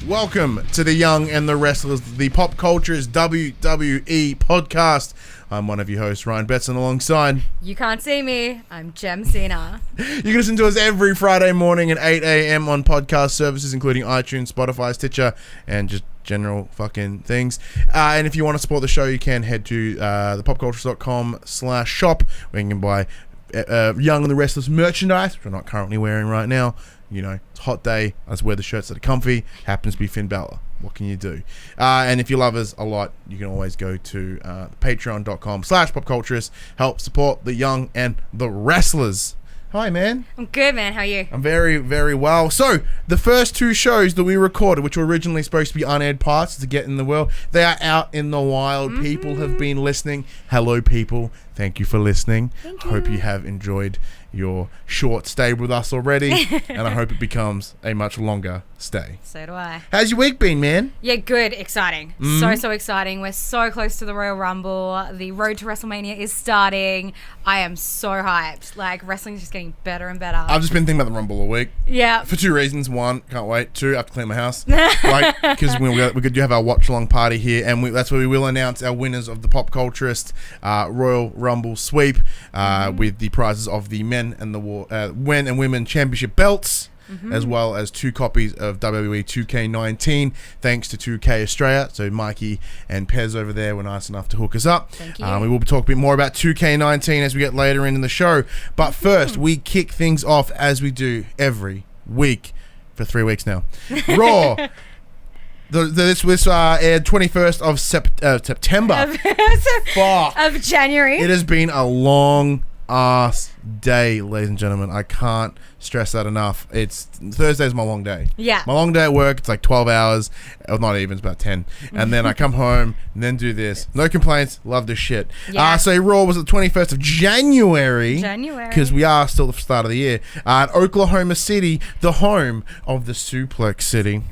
Welcome to the Young and the Restless, the PopCulturists WWE podcast. I'm one of your hosts, Ryan BETSON, alongside... You can't see me. I'm Jem Cena. You can listen to us every Friday morning at 8 a.m. on podcast services, including iTunes, Spotify, Stitcher, and just general fucking things. And if you want to support the show, you can head to thepopculturists.com/shop, where you can buy Young and the Restless merchandise, which we're not currently wearing right now. You know, it's a hot day. Let's wear the shirts that are comfy. Happens to be Finn Balor. What can you do? And if you love us a lot, you can always go to patreon.com/popculturists. Help support the Young and the Restless. Hi, man. I'm good, man. How are you? I'm very, very well. So, the first two shows that we recorded, which were originally supposed to be unaired parts to get in the world, they are out in the wild. Mm-hmm. People have been listening. Hello, people. Thank you for listening. Thank you. Hope you have enjoyed your short stay with us already, and I hope it becomes a much longer stay. So do I. How's your week been, man? Yeah, good. Exciting. So exciting. We're so close to the Royal Rumble. The road to WrestleMania is starting. I am so hyped. Like, wrestling is just getting better and better. I've just been thinking about the Rumble all week. Yeah. For two reasons. One, can't wait. Two, I have to clean my house. Like, because we're going to have our watch-along party here, and that's where we will announce our winners of the PopCulturist Royal Rumble sweep with the prizes of the men and women championship belts, as well as 2 copies of WWE 2K19, thanks to 2K Australia. So Mikey and Pez over there were nice enough to hook us up. Thank you. We will talk a bit more about 2K19 as we get later in the show. But first, we kick things off as we do every week for 3 weeks now. Raw. This was aired 21st of September. Fuck. Of January. It has been a long ass day, ladies and gentlemen. I can't stress that enough. Thursday's my long day. Yeah. My long day at work, it's like 12 hours. Or not even, it's about 10. And then I come home and then do this. No complaints. Love this shit. Yeah. So Raw was the 21st of January. Because we are still at the start of the year. At Oklahoma City, the home of the Suplex City.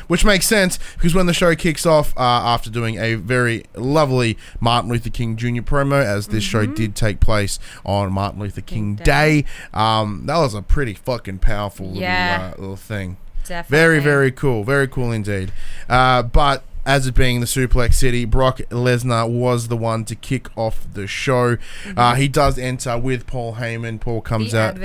Which makes sense, because when the show kicks off, after doing a very lovely Martin Luther King Jr. promo, as this show did take place on Martin Luther King Day, that was a pretty fucking powerful little thing. Definitely. Very, very cool. Very cool indeed. But as it being the Suplex City, Brock Lesnar was the one to kick off the show. He does enter with Paul Heyman. Paul comes out.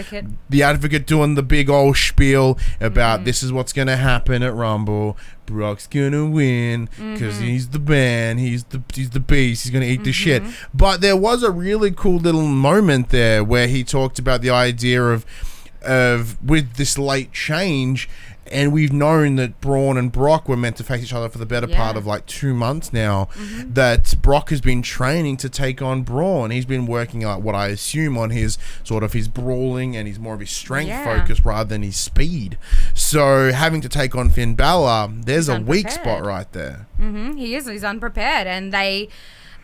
The Advocate doing the big old spiel about this is what's going to happen at Rumble. Brock's going to win because he's the man. He's the beast. He's going to eat the shit. But there was a really cool little moment there where he talked about the idea of with this late change. And we've known that Braun and Brock were meant to face each other for the better part of like 2 months now. That Brock has been training to take on Braun. He's been working out what I assume on his sort of his brawling and his more of his strength focus rather than his speed. So having to take on Finn Balor, there's a weak spot right there. He is. He's unprepared, and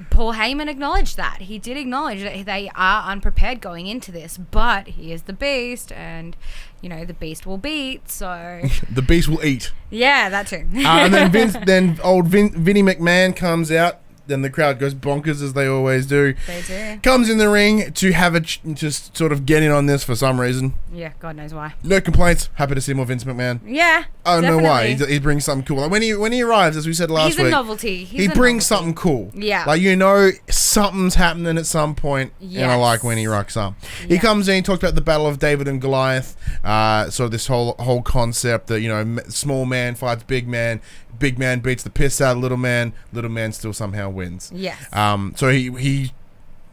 Paul Heyman acknowledged that. He did acknowledge that they are unprepared going into this, but he is the beast, and the beast will beat. So the beast will eat. Yeah, that too. And then Vinnie McMahon comes out. Then the crowd goes bonkers, as they always do. They do. Comes in the ring to have just sort of get in on this for some reason. Yeah, God knows why. No complaints. Happy to see more Vince McMahon. Yeah, I don't know why. He brings something cool. Like when he arrives, as we said last week, he's a novelty. He brings something cool. Yeah. Like, something's happening at some point, and I like when he rocks up. Yeah. He comes in, he talks about the Battle of David and Goliath, sort of this whole concept that, small man fights big man beats the piss out of little man still somehow wins. Yes. So he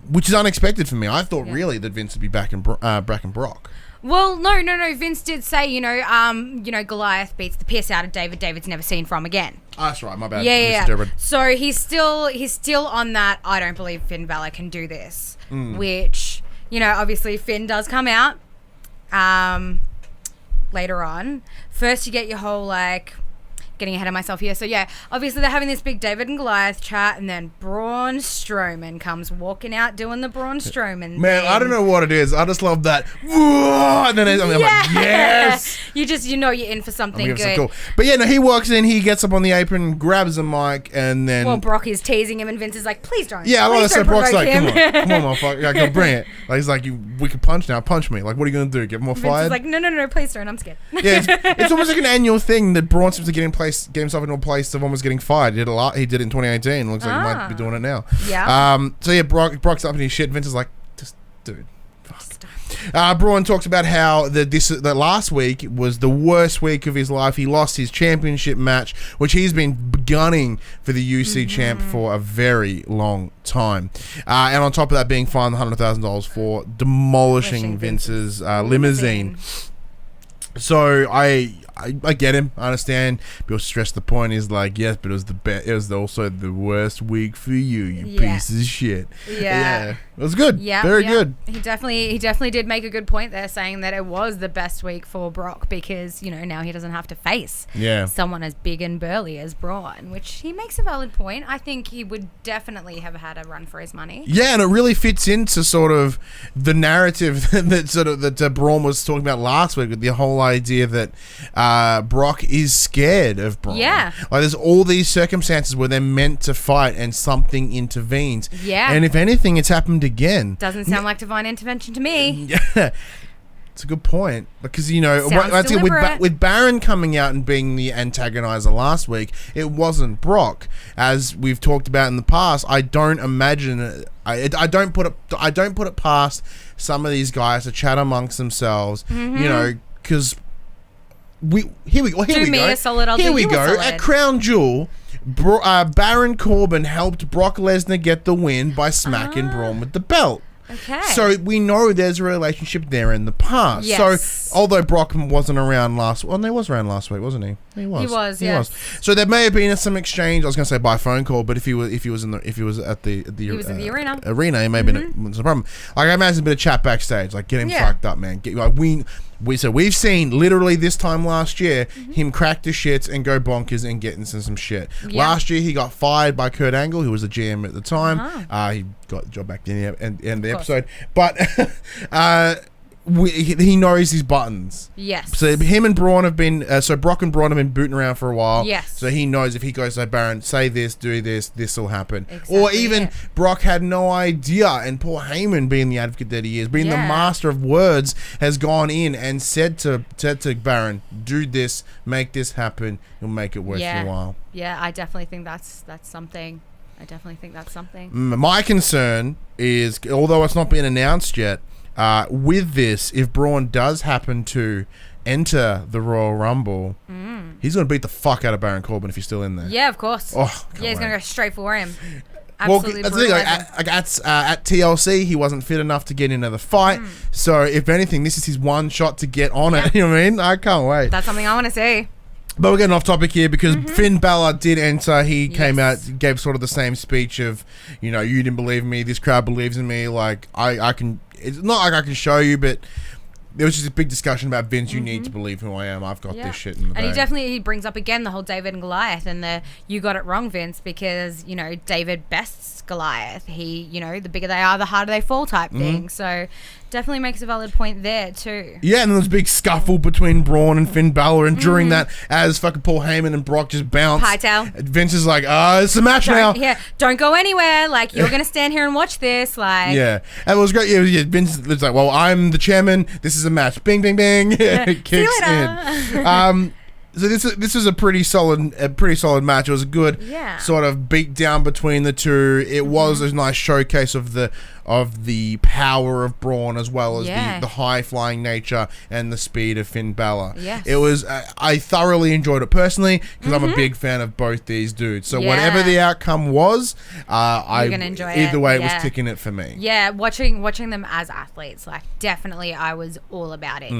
which is unexpected for me. I thought really that Vince would be back in Brock. Well, no. Vince did say, Goliath beats the piss out of David. David's never seen from again. Oh, that's right. My bad. Yeah. So he's still on that. I don't believe Finn Balor can do this. Which, obviously Finn does come out later on. First, you get your whole getting ahead of myself here. So yeah, obviously they're having this big David and Goliath chat, and then Braun Strowman comes walking out doing the Braun Strowman Man, thing. I don't know what it is. I just love that. And then I'm like, yes. You're in for something good. So cool. But yeah, no, he walks in, he gets up on the apron, grabs a mic, and then... Well, Brock is teasing him, and Vince is like, please don't. Yeah, I want to say Brock's like, him. come on, motherfucker. Like, go bring it. Like, he's like, we can punch now. Punch me. Like, what are you going to do? Get more Vince fired? is like, no, please don't. I'm scared. Yeah, it's almost like an annual thing that Braun seems to get in place get himself into a place of almost getting fired. He did it in 2018. Looks like he might be doing it now. Yeah. So yeah, Brock's up in his shit. Vince is like, just dude. Braun talks about how the last week was the worst week of his life. He lost his championship match, which he's been gunning for the UC champ for a very long time. And on top of that, being fined $100,000 for demolishing Vince's limousine. So I get him. I understand. People stress the point is like, yes, but it was also the worst week for you piece of shit. Yeah. It was good. Yeah. Very good. He definitely did make a good point there, saying that it was the best week for Brock because, now he doesn't have to face someone as big and burly as Braun, which he makes a valid point. I think he would definitely have had a run for his money. Yeah, and it really fits into sort of the narrative that Braun was talking about last week with the whole idea that Brock is scared of Braun. Yeah. Like there's all these circumstances where they're meant to fight and something intervenes. Yeah. And if anything, it's happened again. Doesn't sound like divine intervention to me. Yeah. It's a good point because with Baron coming out and being the antagonizer last week, it wasn't Brock. As we've talked about in the past, I don't imagine I don't put it past some of these guys to chat amongst themselves, because here we go. A solid, I'll do you a solid. At Crown Jewel, Baron Corbin helped Brock Lesnar get the win by smacking Braun with the belt. Okay. So we know there's a relationship there in the past. Yes. So although Brock wasn't around last week, he was around last week, wasn't he? He was. So there may have been some exchange. I was going to say by phone call, but if he was at the he was in the arena, it may have been a problem. Like I imagine a bit of chat backstage, like get him fucked up, man. We've seen literally this time last year him crack the shits and go bonkers and get into some shit. Yeah. Last year he got fired by Kurt Angle, who was the GM at the time. He got the job back in the end of the episode, but he knows his buttons. Yes. So him and Braun have been Brock and Braun have been booting around for a while. Yes. So he knows if he goes to Baron, say this, do this, this will happen. Exactly, or even Brock had no idea, and Paul Heyman, being the advocate that he is, being the master of words, has gone in and said to Baron, do this, make this happen, you'll make it worth your while. Yeah, I definitely think that's something. My concern is, although it's not been announced yet, with this, if Braun does happen to enter the Royal Rumble, he's going to beat the fuck out of Baron Corbin if he's still in there. Yeah, of course. He's going to go straight for him. Absolutely. Well, that's at TLC, he wasn't fit enough to get into the fight. So, if anything, this is his one shot to get on it. You know what I mean? I can't wait. That's something I want to see. But we're getting off topic here because Finn Balor did enter. He came out, gave sort of the same speech of, you didn't believe in me. This crowd believes in me. Like, I can... It's not like I can show you, but there was just a big discussion about Vince. You need to believe who I am. I've got this shit in the bag. And he brings up again the whole David and Goliath and the you got it wrong, Vince, because David bests Goliath. He the bigger they are, the harder they fall type thing. So definitely makes a valid point there too. Yeah, and there was a big scuffle between Braun and Finn Balor, and during that, as fucking Paul Heyman and Brock just bounced, hightail, Vince is like, it's a match now. Yeah, don't go anywhere. Like, you're gonna stand here and watch this. Like, and it was great. Yeah, Vince was like, well, I'm the chairman. This is a match. Bing, bing, bing. It kicks in. So this was a pretty solid match. It was a good sort of beat down between the two. It was a nice showcase of the power of Braun, as well as the high flying nature and the speed of Finn Balor. Yes. It was I thoroughly enjoyed it personally because I'm a big fan of both these dudes. So whatever the outcome was, you're gonna enjoy it. Either way, it was ticking it for me. Yeah, watching them as athletes, like, definitely I was all about it.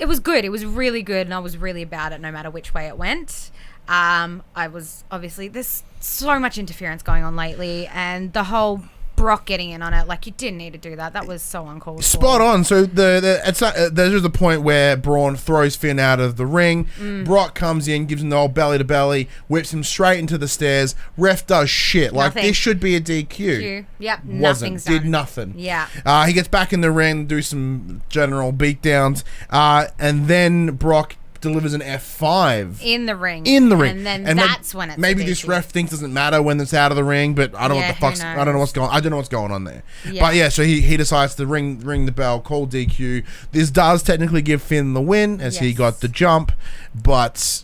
It was good. It was really good, and I was really about it no matter which way it went. I was obviously, there's so much interference going on lately, and the whole Brock getting in on it, like, you didn't need to do that. That was so uncalled for. Spot on. So there's the point where Braun throws Finn out of the ring. Brock comes in, gives him the old belly to belly, whips him straight into the stairs. Ref does shit. Like, this should be a DQ. Yep. Wasn't. Did nothing. Yeah. He gets back in the ring, do some general beatdowns, and then Brock delivers an F5 in the ring, and then that's when it's maybe this ref thinks doesn't matter when it's out of the ring, but I don't know what the fuck's, I don't know what's going on there. But so he decides to ring the bell, call DQ. This does technically give Finn the win as he got the jump, but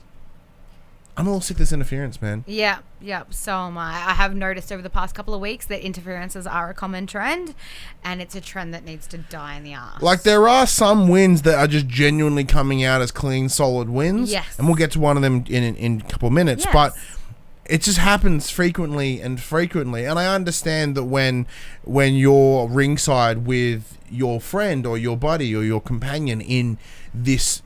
I'm all sick of this interference, man. Yeah, so am I. I have noticed over the past couple of weeks that interferences are a common trend, and it's a trend that needs to die in the arse. Like, there are some wins that are just genuinely coming out as clean, solid wins. Yes. And we'll get to one of them in a couple of minutes. Yes. But it just happens frequently. And I understand that when you're ringside with your friend or your buddy or your companion in this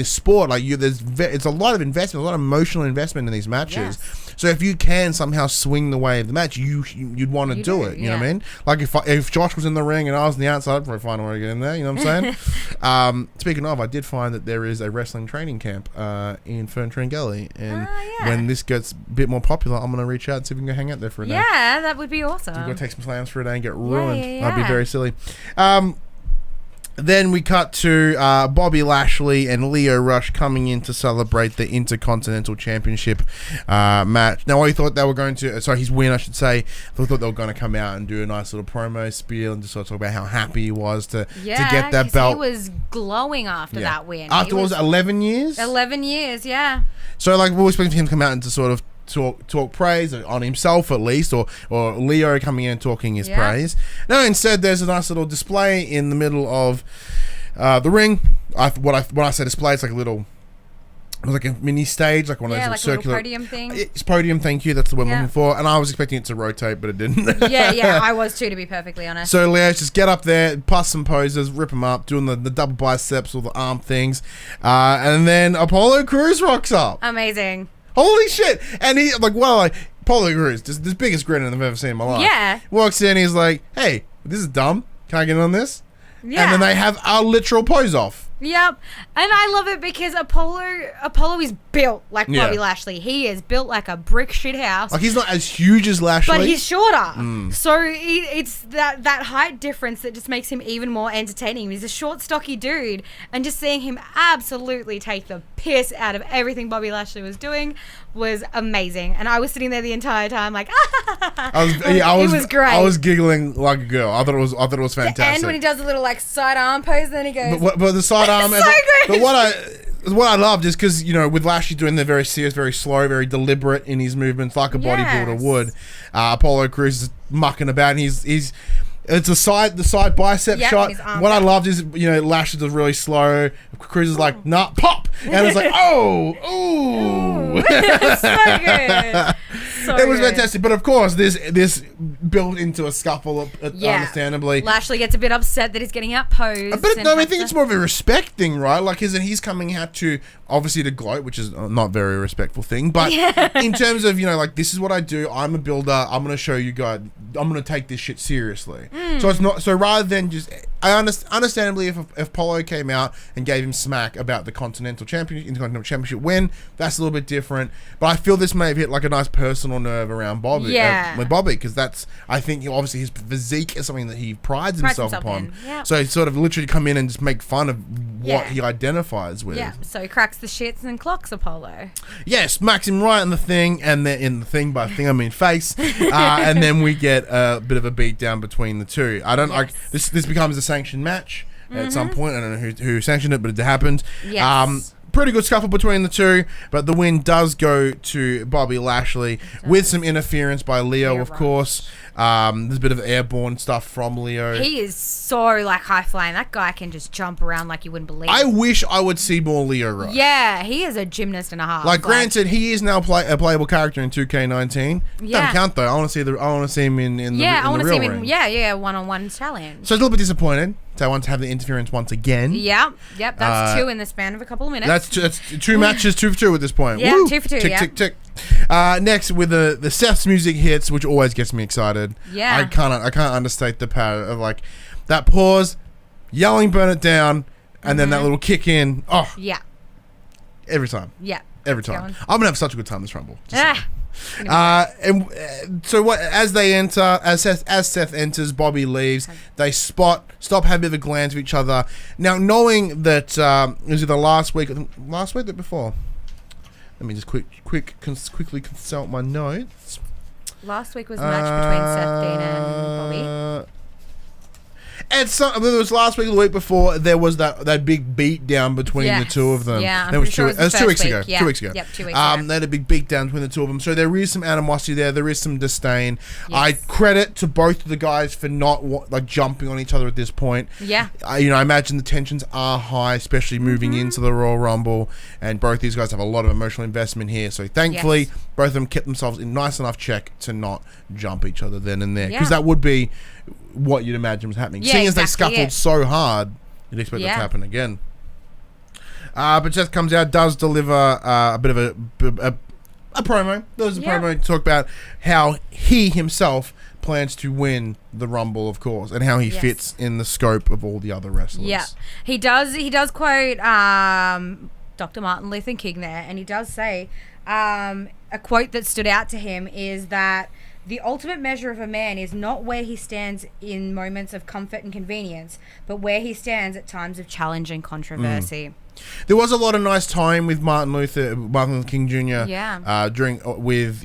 sport, like it's a lot of investment, a lot of emotional investment in these matches. Yes. So if you can somehow swing the way of the match, you'd want to do it. You know what I mean? Like if Josh was in the ring and I was on the outside, I'd probably find a way to get in there. You know what I'm saying? Speaking of, I did find that there is a wrestling training camp in Ferntangeli, and when this gets a bit more popular, I'm gonna reach out and see if we can go hang out there for a day. Yeah, that would be awesome. We've got to take some slams for a day and get ruined. Yeah. That'd be very silly. Then we cut to Bobby Lashley and Lio Rush coming in to celebrate the Intercontinental Championship match. Now, I thought they were going to... Sorry, his win, I should say. I thought they were going to come out and do a nice little promo spiel and just sort of talk about how happy he was to get that belt. He was glowing after that win. After, what was it, 11 years? 11 years, yeah. So, like, we were expecting him to come out and to sort of talk praise on himself, at least, or Leo coming in and talking his praise. No, instead there's a nice little display in the middle of the ring. When I say display, it's like a little, like a mini stage, like one of those like circular a little podium thing. It's podium, thank you. That's the word I'm looking for. And I was expecting it to rotate, but it didn't. yeah, I was too, to be perfectly honest. So Leo's just get up there, pass some poses, rip them up, doing the double biceps or the arm things, and then Apollo Crews rocks up. Amazing. Holy shit! And he Apollo Crews, just the biggest grin I've ever seen in my life. Yeah. Walks in, he's like, "Hey, this is dumb. Can I get in on this?" Yeah. And then they have a literal pose off. Yep. And I love it because Apollo is built like Bobby Lashley. He is built like a brick shit house. Like, he's not as huge as Lashley, but he's shorter. So it's that height difference that just makes him even more entertaining. He's a short, stocky dude, and just seeing him absolutely take the piss out of everything Bobby Lashley was doing was amazing. And I was sitting there the entire time like, it was great. I was giggling like a girl. I thought it was fantastic. And when he does a little like side arm pose, then he goes. But the side arm. So great. But what I loved is because, you know, with Lashley doing the very serious, very slow, very deliberate in his movements, like a bodybuilder would, Apollo Crews is mucking about, and he's it's the side bicep shot. What I loved is, you know, Lashley does really slow. Crews is like, nah, pop, and it's like, oh, ooh. So good. It was fantastic, but of course, this built into a scuffle, understandably. Lashley gets a bit upset that he's getting outposed. But no, I think it's more of a respect thing, right? Like, he's coming out to, obviously, to gloat, which is not a very respectful thing, but in terms of, you know, like, this is what I do, I'm a builder, I'm going to show you guys, I'm going to take this shit seriously. So it's not, so rather than just, understandably, if Polo came out and gave him smack about the Intercontinental Championship win, that's a little bit different, but I feel this may have hit like a nice personal nerve around Bobby, with Bobby, because that's, I think, obviously his physique is something that he prides himself upon. So he sort of literally come in and just make fun of what he identifies with. Yeah, so he cracks the shits and clocks Apollo. Yes, smacks him right in the thing, and then in the thing, by thing I mean face, and then we get a bit of a beat down between the two. I don't like this becomes a sanctioned match at some point. I don't know who sanctioned it, but it happened. Yes. Pretty good scuffle between the two, but the win does go to Bobby Lashley with some interference by Leo, of course. There's a bit of airborne stuff from Leo. He is so like high flying. That guy can just jump around like you wouldn't believe. I wish I would see more Leo Rush. Yeah, he is a gymnast and a half. Like, granted, he is now a playable character in 2K19. Doesn't count though. I want to see him in the real ring. I want to see him in one-on-one challenge. So I was a little bit disappointed. So I want to have the interference once again. Yep. That's two in the span of a couple of minutes. That's two matches, 2 for 2 at this point. Yeah, Woo! 2 for 2. Tick, tick. Next, with the Seth's music hits, which always gets me excited. Yeah. I can't understate the power of like that pause, yelling, burn it down, and then that little kick in. Oh. Yeah. Every time. Yeah. Every time. I'm gonna have such a good time this Rumble. And so what? As they enter, as Seth enters, Bobby leaves. They stop, have a bit of a glance of each other. Now, knowing that it was either last week or the before. Let me just quickly consult my notes. Last week was the match between Seth, Dean, and Bobby. And it was last week or the week before, there was that big beat down between the two of them. Yeah, it was 2 weeks ago. Yeah. 2 weeks ago. Yep, 2 weeks ago. They had a big beat down between the two of them. So there is some animosity there. There is some disdain. Yes. I credit to both of the guys for not jumping on each other at this point. Yeah. I imagine the tensions are high, especially moving into the Royal Rumble. And both these guys have a lot of emotional investment here. So thankfully, both of them kept themselves in nice enough check to not jump each other then and there. Because that would be what you'd imagine was happening. Seeing as they scuffled so hard, you'd expect that to happen again. But Seth comes out, does deliver a bit of a promo. There was a promo to talk about how he himself plans to win the Rumble, of course, and how he fits in the scope of all the other wrestlers. Yeah, he does quote Dr. Martin Luther King there, and he does say a quote that stood out to him is that the ultimate measure of a man is not where he stands in moments of comfort and convenience, but where he stands at times of challenge and controversy. There was a lot of nice time with Martin Luther King Jr. With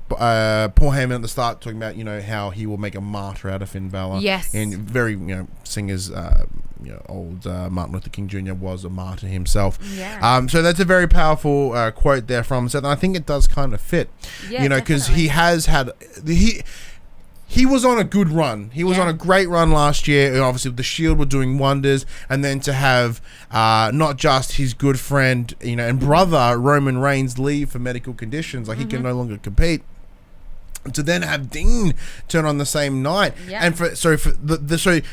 Paul Heyman at the start talking about how he will make a martyr out of Finn Balor. Yes, and very singers. Old Martin Luther King Jr. was a martyr himself. Yeah. So that's a very powerful quote there from Seth, and I think it does kind of fit. Yeah, because he has had he was on a good run. He was on a great run last year. And obviously, the Shield were doing wonders, and then to have not just his good friend, and brother Roman Reigns leave for medical conditions, like he can no longer compete. To then have Dean turn on the same night, and for the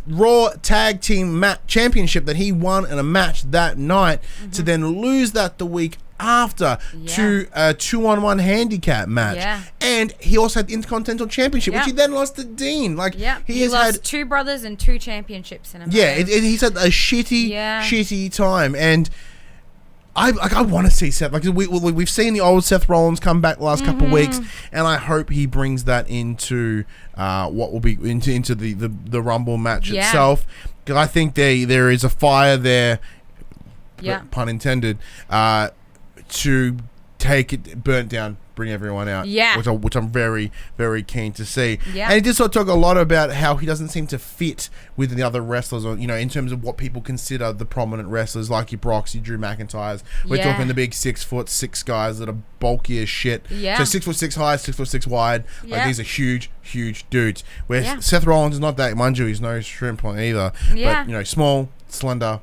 Raw Tag Team Championship that he won in a match that night, to then lose that the week after to a 2-on-1 handicap match, and he also had the Intercontinental Championship, which he then lost to Dean. He has lost 2 brothers and 2 championships in a match. He's had a shitty time, and I want to see Seth. We've seen the old Seth Rollins come back the last couple of weeks, and I hope he brings that into what will be into the Rumble match itself. Because I think there is a fire there, pun intended, to take it burnt down, bring everyone out. Which I'm very, very keen to see. And he did sort of talk a lot about how he doesn't seem to fit with the other wrestlers, or in terms of what people consider the prominent wrestlers, like your Brocks, your Drew McIntyres. We're talking the big 6'6" guys that are bulky as shit. So 6'6" high, 6'6" wide. These are huge dudes. Where Seth Rollins is not that. Mind you, he's no shrimp on either. But small, slender,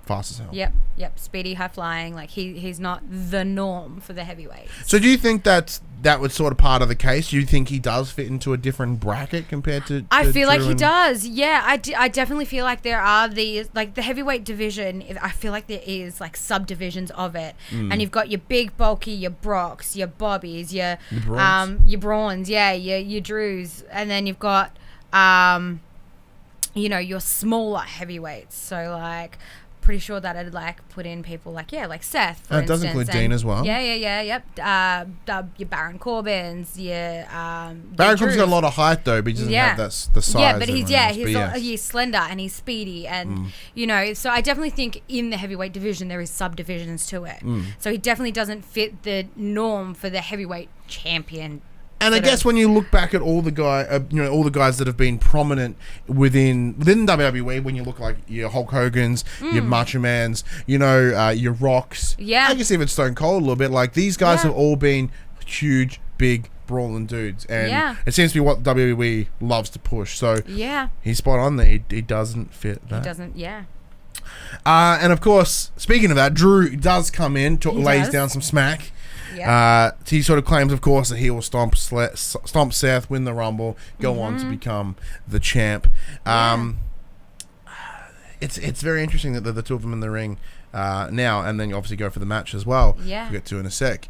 fast as hell. Yep. Speedy, high flying. He's not the norm for the heavyweights. So do you think that was sort of part of the case? Do you think he does fit into a different bracket compared to I feel like he does. Yeah, I definitely feel like there are these, the heavyweight division, I feel like there is subdivisions of it. And you've got your big bulky, your Brocks, your Bobbies, your Brawns, your Drews, and then you've got your smaller heavyweights. So pretty sure that I'd put in people like Seth, for instance. It does include Dean as well. Yep. Your Baron Corbin's, your Baron Corbin's got a lot of height though, but he doesn't have the size. Yeah, but he's slender and he's speedy, and so I definitely think in the heavyweight division there is subdivisions to it. So he definitely doesn't fit the norm for the heavyweight champion. And I guess when you look back at all the guys that have been prominent within WWE, when you look like your Hulk Hogan's, your Macho Man's, your Rocks, I guess even Stone Cold a little bit. These guys have all been huge, big, brawling dudes, and it seems to be what WWE loves to push. So he's spot on there. He doesn't fit that. He doesn't. Yeah. And of course, speaking of that, Drew does come in, lays down some smack. He sort of claims, of course, that he will stomp Seth, win the Rumble, go on to become the champ. It's very interesting that the two of them in the ring now, and then you obviously go for the match as well. We'll get to in a sec.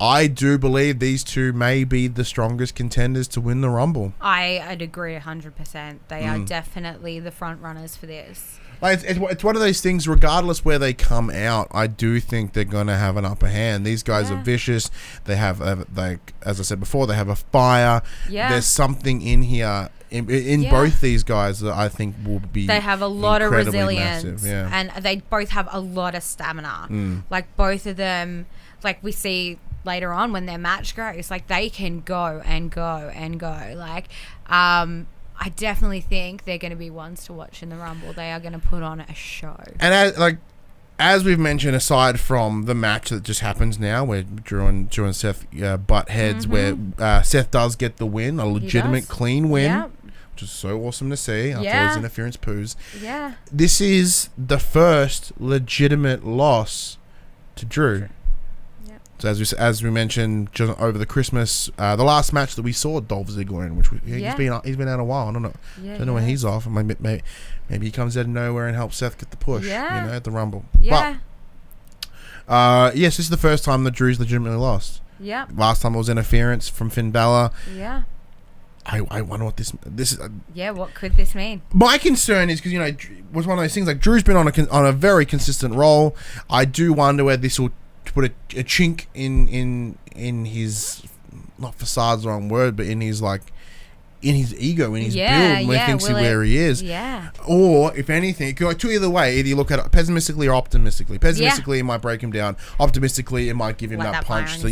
I do believe these two may be the strongest contenders to win the Rumble. I'd agree 100%. They are definitely the front runners for this. It's one of those things, regardless where they come out, I do think they're going to have an upper hand. These guys are vicious. They have, as I said before, they have a fire. There's something in here, in both these guys, that I think will be They have a lot of resilience. Massive, and they both have a lot of stamina. Both of them, we see later on when their match goes, they can go and go and go. I definitely think they're going to be ones to watch in the Rumble. They are going to put on a show. And as we've mentioned, aside from the match that just happens now, where Drew and Seth butt heads, where Seth does get the win, a legitimate clean win. Yep. Which is so awesome to see after all his interference poos. Yeah. This is the first legitimate loss to Drew. Yep. So as we mentioned just over the Christmas, the last match that we saw Dolph Ziggler in, which he's been out a while. I don't know. Yeah, Don't know when he's off. Maybe he comes out of nowhere and helps Seth get the push. Yeah. At the Rumble. Yeah. But yes, this is the first time that Drew's legitimately lost. Yeah. Last time it was interference from Finn Balor. Yeah. I wonder what this is. What could this mean? My concern is because it was one of those things like Drew's been on a very consistent roll. I do wonder whether this will put a chink in his, not facade's the wrong word, but in his ego, in his build, when he thinks where he is. Yeah. Or if anything, it could go two either way. Either you look at it pessimistically or optimistically. Pessimistically, it might break him down. Optimistically, it might give him that punch. So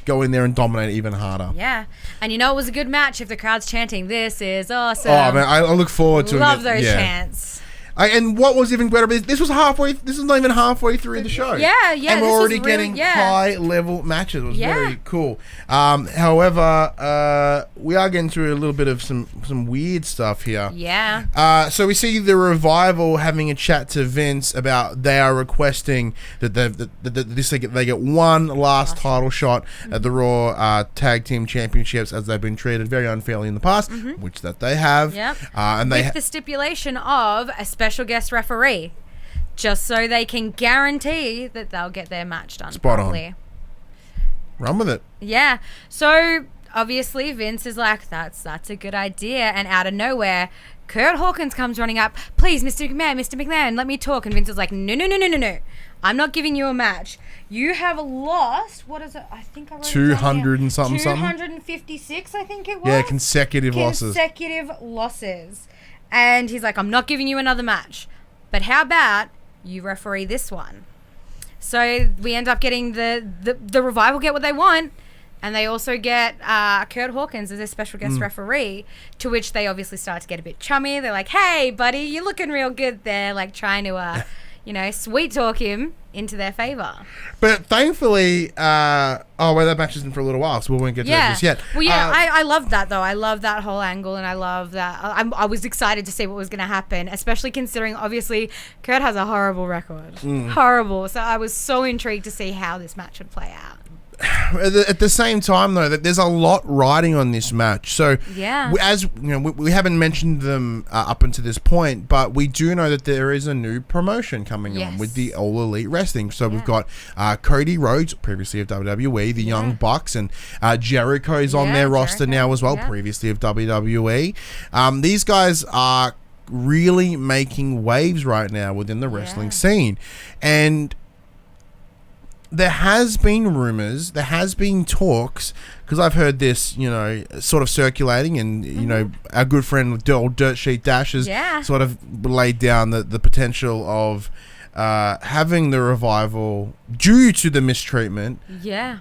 go in there and dominate even harder. Yeah, and it was a good match if the crowd's chanting, "This is awesome." Oh man, I look forward to it. Love those chants. And what was even better, this was not even halfway through the show. Yeah. And we're already getting high-level matches. It was very cool. However, we are getting through a little bit of some weird stuff here. Yeah. So we see the Revival having a chat to Vince about they are requesting that they get one last title shot at the Raw Tag Team Championships, as they've been treated very unfairly in the past, which that they have. Yep. And with the stipulation of a special guest referee, just so they can guarantee that they'll get their match done properly. On. Run with it. Yeah. So obviously Vince is like, that's a good idea, and out of nowhere, Kurt Hawkins comes running up. Please, Mr. McMahon, let me talk. And Vince is like, no. I'm not giving you a match. You have lost. What is it? I think I wrote 200 and something. 256, I think it was. Yeah, consecutive losses. And he's like, I'm not giving you another match. But how about you referee this one? So we end up getting the Revival get what they want. And they also get Kurt Hawkins as their special guest referee, to which they obviously start to get a bit chummy. They're like, hey, buddy, you're looking real good there. Like trying to, sweet talk him into their favor. But thankfully, that match isn't for a little while, so we won't get to that just yet. Well, I love that, though. I love that whole angle, and I love that. I was excited to see what was going to happen, especially considering, obviously, Kurt has a horrible record. Horrible. So I was so intrigued to see how this match would play out. At the same time, though, that there's a lot riding on this match. So, we haven't mentioned them up until this point, but we do know that there is a new promotion coming on with the All Elite Wrestling. So we've got Cody Rhodes, previously of WWE, the Young Bucks, and Jericho's on their roster now as well, previously of WWE. These guys are really making waves right now within the wrestling scene, and there has been rumors, there has been talks, because I've heard this, sort of circulating, and, our good friend Dirt Sheet Dash has sort of laid down the potential of having the Revival, due to the mistreatment,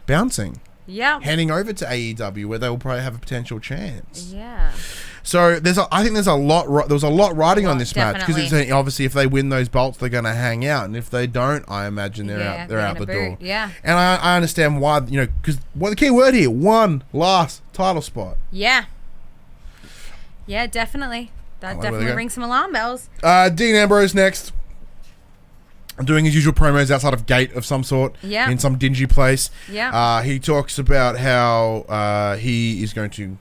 bouncing. Yeah. Heading over to AEW, where they will probably have a potential chance. Yeah. So I think there's a lot riding on this match, because obviously if they win those belts, they're going to hang out, and if they don't, I imagine they're out the door. Yeah. And I understand why, because the key word here, one last title spot. Yeah. Yeah, definitely. That definitely rings some alarm bells. Dean Ambrose next, doing his usual promos outside of Gate of some sort, in some dingy place. Yeah. He talks about how he is going to,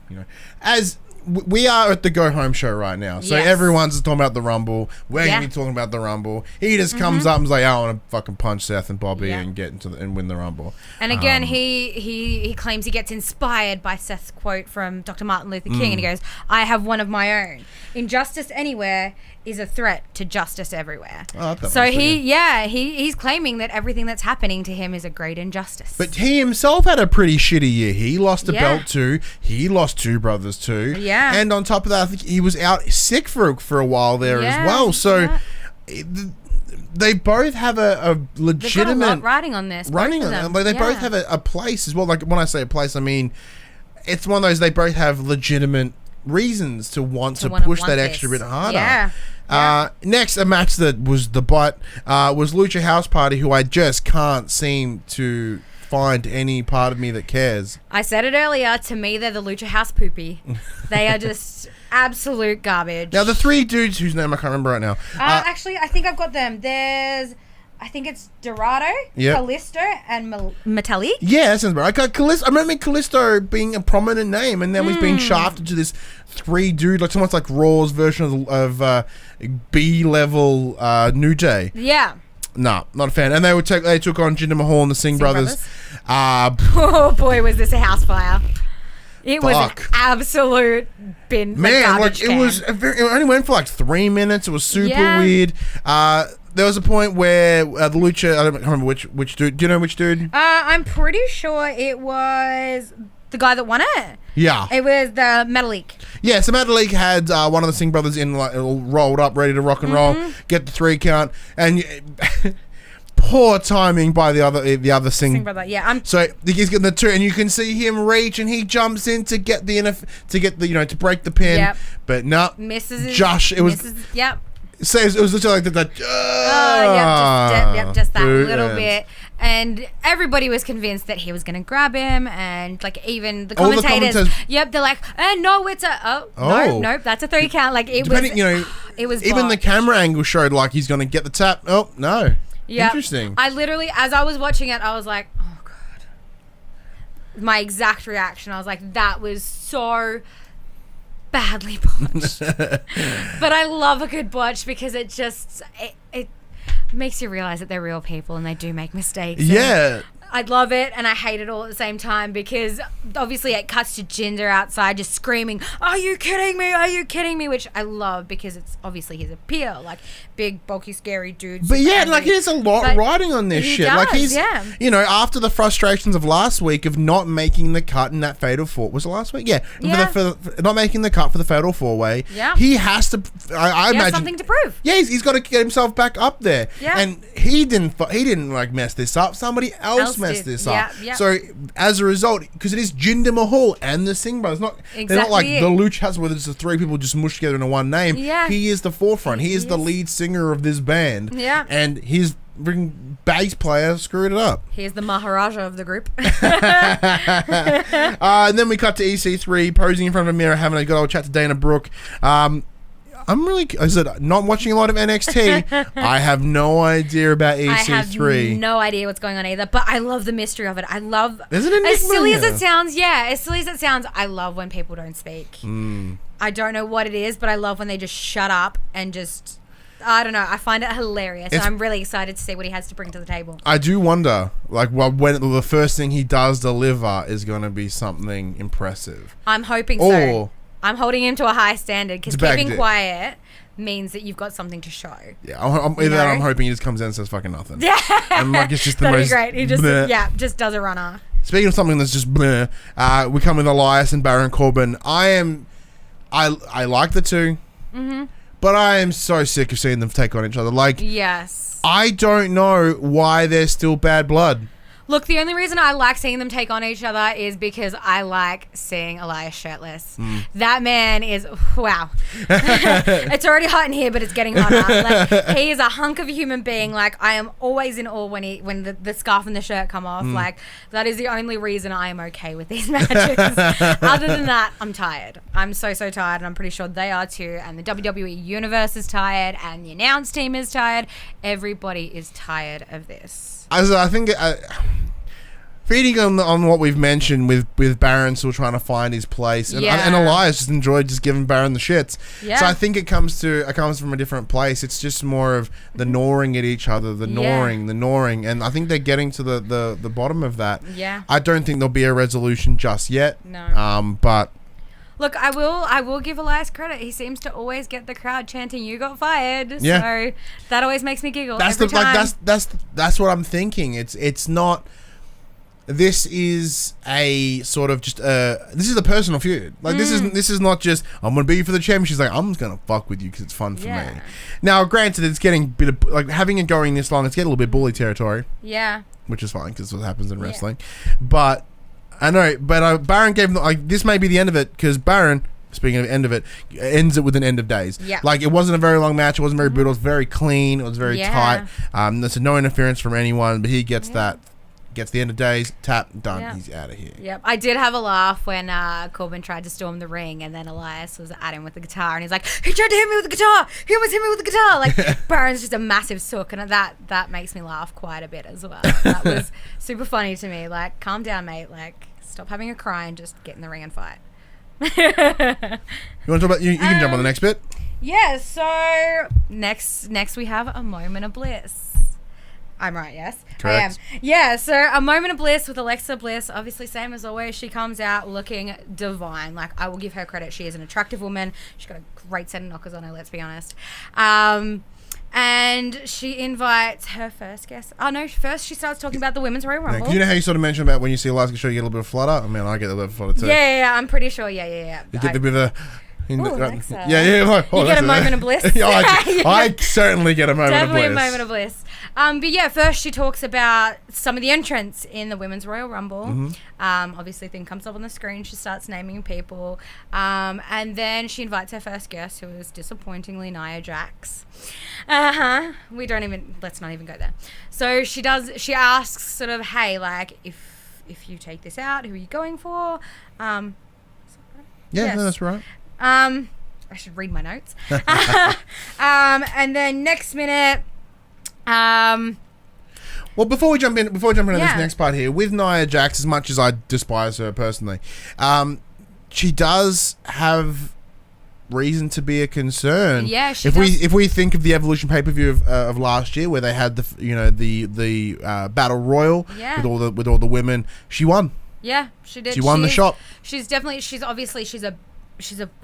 as we are at the Go Home show right now, so everyone's talking about the Rumble. We're going to be talking about the Rumble. He just comes up and is like, I want to fucking punch Seth and Bobby and get into and win the Rumble. And again, he claims he gets inspired by Seth's quote from Dr. Martin Luther King, and he goes, I have one of my own. Injustice anywhere is a threat to justice everywhere. So he's claiming that everything that's happening to him is a great injustice. But he himself had a pretty shitty year. He lost a belt too. He lost two brothers too. Yeah. And on top of that, I think he was out sick for a while there as well. So they both have a legitimate... They've got a lot riding on this. They both have a place as well. Like when I say a place, I mean it's one of those, they both have legitimate reasons to want to wanna push want that this. extra bit harder. Yeah. Next, a match that was the butt was Lucha House Party, who I just can't seem to find any part of me that cares. I said it earlier. To me, they're the Lucha House poopy. They are just absolute garbage. Now, the three dudes whose name I can't remember right now. Actually, I think I've got them. I think it's Dorado, Yep. Callisto, and Metallic. Yeah, that sounds right. I remember Callisto being a prominent name, and then was being shafted to this three dude, like almost like Raw's version of B-level New Day. Yeah. Nah, not a fan. And they took on Jinder Mahal and the Singh brothers. Oh boy, was this a house fire! It was an Fuck. absolute bin. Garbage can. It only went for like 3 minutes. It was super Yeah. weird. There was a point where the Lucha, I don't remember which dude. Do you know which dude? I'm pretty sure it was the guy that won it. Yeah. It was the Metallic. Yeah, so Matt League had one of the Singh brothers in, like, rolled up, ready to rock and roll, get the 3 count, and poor timing by the other Sing brother. Yeah. So he's getting the 2, and you can see him reach, and he jumps in to get to break the pin. Yep. But no, Misses his, Josh. It was. misses, yep. So it was literally like that. Just that dude, little man. bit, and everybody was convinced that he was going to grab him, and like even the All the commentators, commentators- they're like, no, it's a nope, that's a 3 count. Like it Depending, was, it was even the botched. camera angle showed like he's going to get the tap. Oh no. Yep. Interesting. I literally, as I was watching it, I was like, oh god. My exact reaction, I was like, that was so badly botched. But I love a good botch because it just it makes you realize that they're real people and they do make mistakes. Yeah. I love it and I hate it all at the same time because obviously it cuts to Jinder outside just screaming, "Are you kidding me? Are you kidding me?" Which I love because it's obviously his appeal, like big, bulky, scary dude. But yeah, angry. like there's a lot But riding on this he shit. does, Like he's, yeah. After the frustrations of last week of not making the cut in that fatal four, was it last week? Yeah, Yeah. For not making the cut for the fatal 4-way. Yeah. He has to. I He has imagine something to prove. Yeah, he's got to get himself back up there. Yeah. And he didn't like mess this up. Somebody else messed did. this Yeah, up. yeah. So as a result, because it is Jinder Mahal and the Singh brothers, they're not like Exactly. the Lucha House where there's the 3 people just mushed together in one name. Yeah. He is the forefront. He is the lead singer of this band. Yeah. And his bass player screwed it up. He's the Maharaja of the group. And then we cut to EC3 posing in front of a mirror, having a good old chat to Dana Brooke. I said, not watching a lot of NXT. I have no idea about EC3. I have no idea what's going on either, but I love the mystery of it. I love, There's an enigma as silly as here. it sounds, I love when people don't speak. I don't know what it is, but I love when they just shut up and just, I don't know, I find it hilarious. And I'm really excited to see what he has to bring to the table. I do wonder, like, when the first thing he does deliver is going to be something impressive. I'm hoping so. I'm holding him to a high standard because keeping quiet means that you've got something to show. Yeah, either that or I'm hoping he just comes in and says fucking nothing. Yeah. And like it's just the That'd most be great. He just, bleh. just does a runner. Speaking of something that's just bleh, we come with Elias and Baron Corbin. I like the two, but I am so sick of seeing them take on each other. Like, Yes. I don't know why they're still bad blood. Look, the only reason I like seeing them take on each other is because I like seeing Elias shirtless. That man is, wow. It's already hot in here, but it's getting hotter. Like, he is a hunk of a human being. Like, I am always in awe when the scarf and the shirt come off. Like, that is the only reason I am okay with these matches. Other than that, I'm tired. I'm so tired, and I'm pretty sure they are too. And the WWE Universe is tired, and the announce team is tired. Everybody is tired of this. I think feeding on what we've mentioned with Baron still trying to find his place, and Elias just enjoyed just giving Baron the shits. Yeah. So I think it comes from a different place. It's just more of the gnawing at each other, the gnawing, and I think they're getting to the bottom of that. Yeah. I don't think there'll be a resolution just yet. No. But. Look, I will give Elias credit. He seems to always get the crowd chanting, "You got fired." Yeah. So that always makes me giggle. That's every time. that's what I'm thinking. It's not. This is a sort of just this is a personal feud. Like this is not just I'm gonna beat you for the championship. She's like I'm just gonna fuck with you because it's fun for me. Now, granted, it's getting a bit of like having it going this long. It's getting a little bit bully territory. Yeah. Which is fine because what happens in wrestling, but. I know, but Baron gave them, like, this may be the end of it because Baron, speaking of end of it, ends it with an end of days. Yeah. Like, it wasn't a very long match. It wasn't very brutal. It was very clean. It was very tight. There's no interference from anyone, but he gets gets the end of days, tap, done. Yeah. He's out of here. Yep. I did have a laugh when Corbin tried to storm the ring, and then Elias was at him with the guitar, and he's like, he tried to hit me with the guitar. He almost hit me with the guitar. Like, Baron's just a massive sook, and that makes me laugh quite a bit as well. That was super funny to me. Like, calm down, mate. Like, stop having a cry and just get in the ring and fight. You want to talk about? You can jump on the next bit. Yeah. So next we have a moment of bliss. I'm right, yes? Correct. I am. Yeah, so a moment of bliss with Alexa Bliss. Obviously, same as always, she comes out looking divine. Like, I will give her credit. She is an attractive woman. She's got a great set of knockers on her, let's be honest. And she invites her first guest. Oh, no, first she starts talking about the Women's Royal Rumble. Yeah, you know how you sort of mentioned about when you see Eliza show, you get a little bit of flutter? I mean, I get a little bit of flutter too. Yeah, I'm pretty sure. Yeah. You get a bit of a... Alexa. Yeah. You get a moment of bliss. I certainly get a moment of bliss. Definitely a moment of bliss. But yeah, first she talks about some of the entrants in the Women's Royal Rumble. Mm-hmm. Obviously, thing comes up on the screen. She starts naming people. And then she invites her first guest, who is disappointingly Nia Jax. Let's not even go there. So she asks sort of, hey, like, if you take this out, who are you going for? Yeah, no, that's right. I should read my notes. And then next minute, well, before we jump into this next part here, with Nia Jax, as much as I despise her personally, she does have reason to be a concern. Yeah, if we think of the Evolution pay-per-view of last year, where they had the battle royal with all the women, she won. Yeah, she did. She won the shot. She's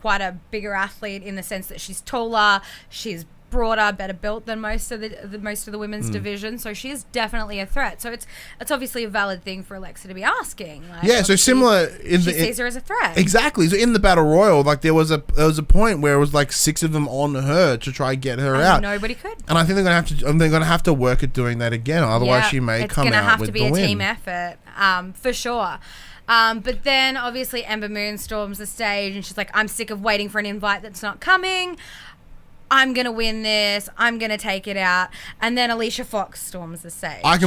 quite a bigger athlete in the sense that she's taller, she's broader, better built than most of the women's division. So she is definitely a threat. So it's obviously a valid thing for Alexa to be asking. Like, yeah, so similar she sees her as a threat. Exactly. So in the battle royal, like there was a point where it was like 6 of them on her to try and get her out. Nobody could. And I think they're gonna have to work at doing that again. Otherwise, she may come out with the win. It's gonna have to be a team effort, for sure. But then obviously Ember Moon storms the stage and she's like, I'm sick of waiting for an invite that's not coming. I'm going to win this. I'm going to take it out. And then Alicia Fox storms the stage. I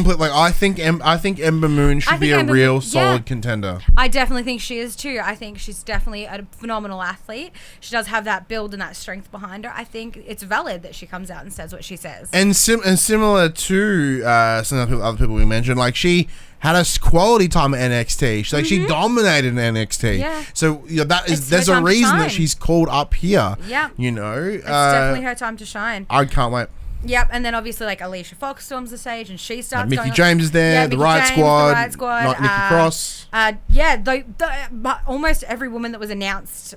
think Ember Moon should be a real solid contender. I definitely think she is too. I think she's definitely a phenomenal athlete. She does have that build and that strength behind her. I think it's valid that she comes out and says what she says. And similar to some of the other people we mentioned, like she had a quality time at NXT. She dominated NXT. Yeah. So there's a reason that she's called up here. Yeah. It's definitely her time to shine. I can't wait. Yep, and then obviously like Alicia Fox storms the stage and she starts Mickey James is there, the Riot Squad, not Nikki Cross. Almost every woman that was announced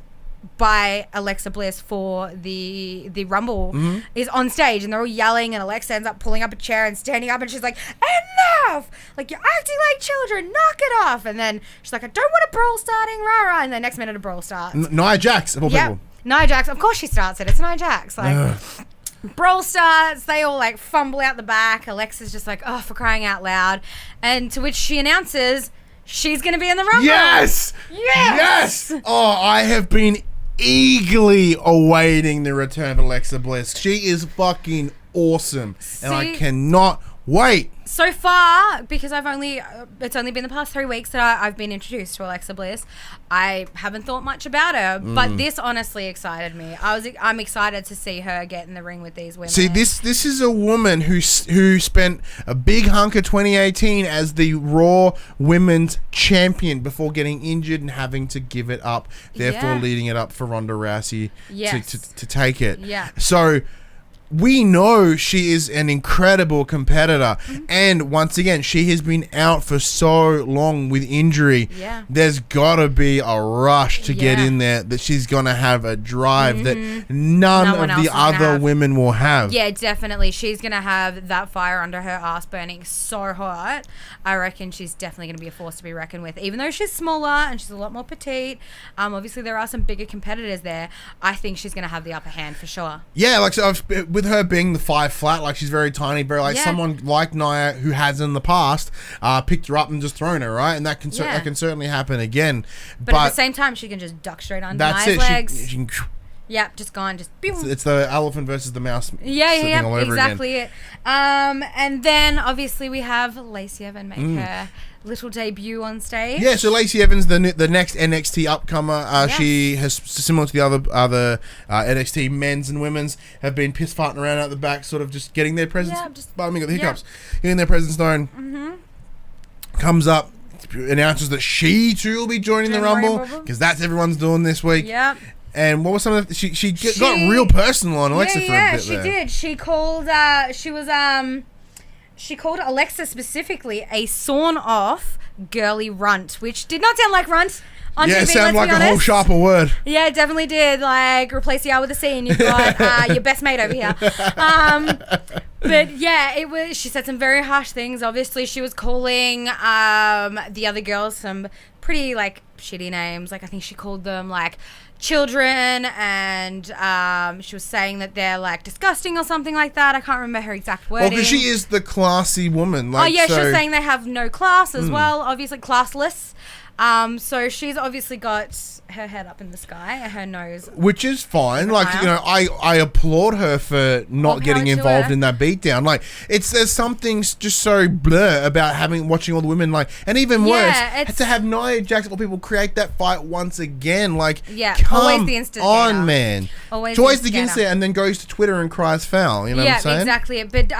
by Alexa Bliss for the Rumble is on stage and they're all yelling and Alexa ends up pulling up a chair and standing up and she's like, enough! Like, you're acting like children, knock it off! And then she's like, I don't want a brawl starting, rah-rah! And the next minute a brawl starts. Nia Jax, of all people. Nia Jax, of course she starts it. It's Nia Jax. Like, brawl starts, they all like fumble out the back. Alexa's just like, oh, for crying out loud. And to which she announces she's going to be in the Rumble. Yes! Oh, I have been eagerly awaiting the return of Alexa Bliss. She is fucking awesome. And I cannot wait. So far, because it's only been the past 3 weeks that I've been introduced to Alexa Bliss, I haven't thought much about her, but this honestly excited me. I'm excited to see her get in the ring with these women. See, this is a woman who spent a big hunk of 2018 as the Raw Women's Champion before getting injured and having to give it up, therefore leading it up for Ronda Rousey to take it. Yeah. So we know she is an incredible competitor. And once again, she has been out for so long with injury. Yeah. There's got to be a rush to get in there, that she's going to have a drive that none of the other women will have. Yeah, definitely. She's going to have that fire under her ass burning so hot. I reckon she's definitely going to be a force to be reckoned with. Even though she's smaller and she's a lot more petite, obviously there are some bigger competitors there. I think she's going to have the upper hand for sure. Yeah, like so with with her being the 5 flat, like she's very tiny, very like someone like Nia who has in the past picked her up and just thrown her, right? And that can that can certainly happen again. But at the same time, she can just duck straight under Nia's legs. She can, yep, just gone, just. It's the elephant versus the mouse. Yeah, all over exactly again. it. And then obviously we have Lacey Evans make her little debut on stage. Yeah, so Lacey Evans, the next NXT upcomer, she has, similar to the other NXT men's and women's, have been piss farting around out the back, sort of just getting their presence. Yeah, got the hiccups. Getting their presence known. Comes up, announces that she too will be joining the Rumble, because that's everyone's doing this week. Yep. And what was some of the, she got real personal on Alexa for a bit there. Yeah, she did. She called she called Alexa specifically a sawn off girly runt, which did not sound like runt on TV. Yeah, it sounded like a whole sharper word. Yeah, it definitely did. Like, replace the R with a C and you've got your best mate over here. But yeah, it was. She said some very harsh things. Obviously, she was calling the other girls some pretty like shitty names. Like, I think she called them like children, and she was saying that they're like disgusting or something like that. I can't remember her exact wording. Well, because she is the classy woman. Like, she was saying they have no class as well. Obviously, classless. So she's obviously got her head up in the sky and her nose, which is fine. Like, you know, I applaud her for not getting involved in that beatdown. Like, there's something just so blur about watching all the women, like, and even worse, to have Nia Jax or people create that fight once again. Like, come always the instigator. On, man. Always she always begins there and then goes to Twitter and cries foul. You know what I'm saying? Yeah, exactly. But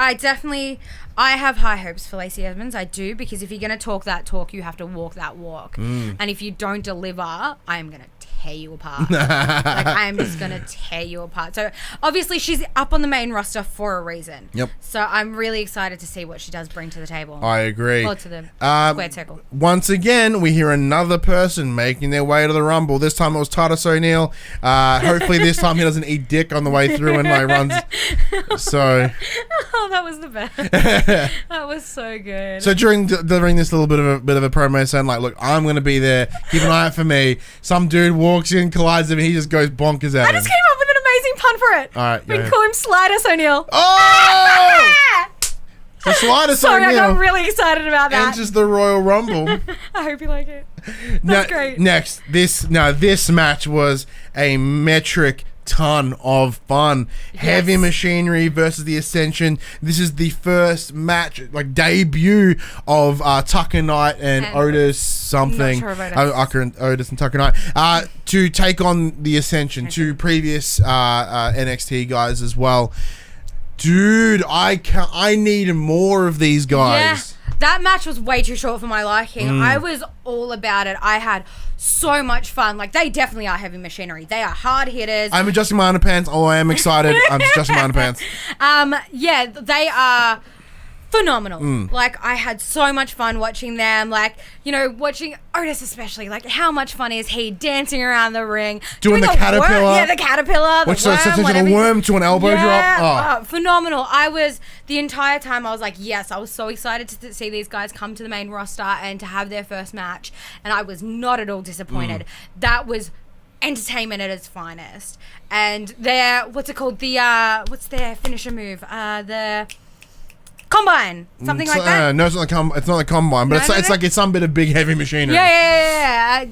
I have high hopes for Lacey Evans. I do, because if you're going to talk that talk, you have to walk that walk. And if you don't deliver, I am going to tear you apart. Like, I am just going to tear you apart. So obviously she's up on the main roster for a reason. Yep. So I'm really excited to see what she does bring to the table. I agree. Or to the squared circle. Once again, we hear another person making their way to the Rumble. This time it was Titus O'Neil. Hopefully this time he doesn't eat dick on the way through and like runs. So. Oh, that was the best. That was so good. So during this little bit of a promo saying like, look, I'm going to be there. Keep an eye out for me. Some dude walks in, collides him, and he just goes bonkers at him. I just came up with an amazing pun for it. All right, we can call him Slidus O'Neil. Oh! So Slidus Sorry, O'Neil. I got really excited about that. Enters the Royal Rumble. I hope you like it. That's great. Next, this match was a metric ton of fun. Yes. Heavy Machinery versus the Ascension. This is the first match, like debut of Tucker Knight and Otis something. Not sure about Otis and Tucker Knight to take on the Ascension. Two previous NXT guys as well. Dude, I need more of these guys. Yeah, that match was way too short for my liking. I was all about it. I had so much fun. Like, they definitely are heavy machinery. They are hard hitters. I'm adjusting my underpants. Oh, I am excited. I'm adjusting my underpants. Yeah, they are phenomenal. Like, I had so much fun watching them. Like, you know, watching Otis especially. Like, how much fun is he dancing around the ring, doing the caterpillar? Yeah, the caterpillar. Which is a worm to an elbow drop. Oh, phenomenal. The entire time I was like, yes, I was so excited to see these guys come to the main roster and to have their first match, and I was not at all disappointed. That was entertainment at its finest. And their, what's it called? What's their finisher move? The Combine, something like that. No, it's not the Combine, but it's some bit of big heavy machinery. Yeah,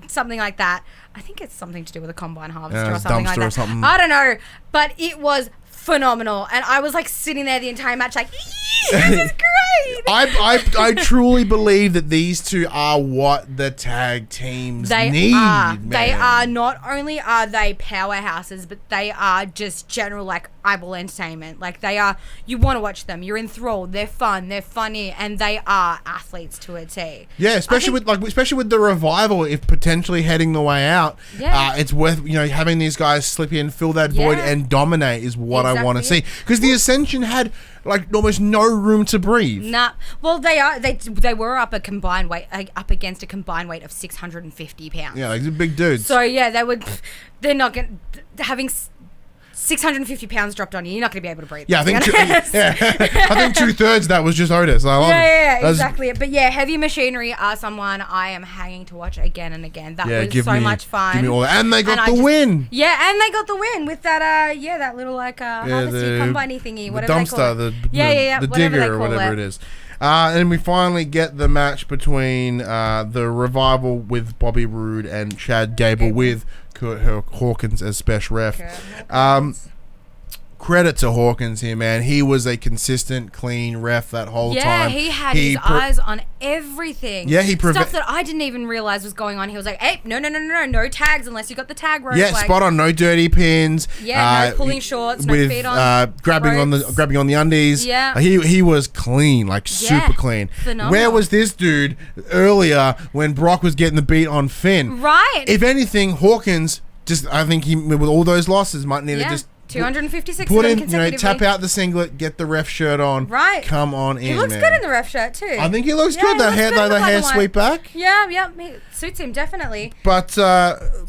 something like that. I think it's something to do with a combine harvester or something like that. Something. I don't know, but it was phenomenal, and I was like sitting there the entire match like, this is great. I truly believe that these two are what the tag teams need. Man. They are. Not only are they powerhouses, but they are just general like eyeball entertainment. Like, they are, you want to watch them, you're enthralled, they're fun, they're funny, and they are athletes to a T. Yeah, especially with the Revival, if potentially heading the way out, it's worth, you know, having these guys slip in, fill that void, and dominate is what I want to see. Because the Ascension had like almost no room to breathe. Nah, well, they were up against a combined weight of 650 pounds. Yeah, like big dudes. So yeah, they're not having 650 pounds dropped on you. You're not going to be able to breathe. Yeah, I think I think 2/3 of that was just Otis. I love it. Yeah, exactly. But yeah, Heavy Machinery are someone I am hanging to watch again and again. That was so much fun. Give me all that. And they got the win. Yeah, and they got the win with that that little like harvesty combine thingy, whatever dumpster, they call it. The digger or whatever it is. And we finally get the match between the Revival with Bobby Roode and Chad Gable with Kurt Hawkins as special ref. Credit to Hawkins here, man. He was a consistent, clean ref that whole time. Yeah, he had his eyes on everything. Yeah, stuff that I didn't even realize was going on. He was like, "Hey, no tags unless you got the tag rope." Yeah, spot on. No dirty pins. Yeah, no pulling shorts, no feet on. Grabbing on the undies. Yeah, he was clean, like super clean. Phenomenal. Where was this dude earlier when Brock was getting the beat on Finn? Right. If anything, Hawkins I think he with all those losses might need to just 256 put in, consecutively. tap out the singlet, get the ref shirt on. Right. Come on in, He looks good in the ref shirt too. I think he looks good. The hair sweep back. Yeah, it suits him definitely. But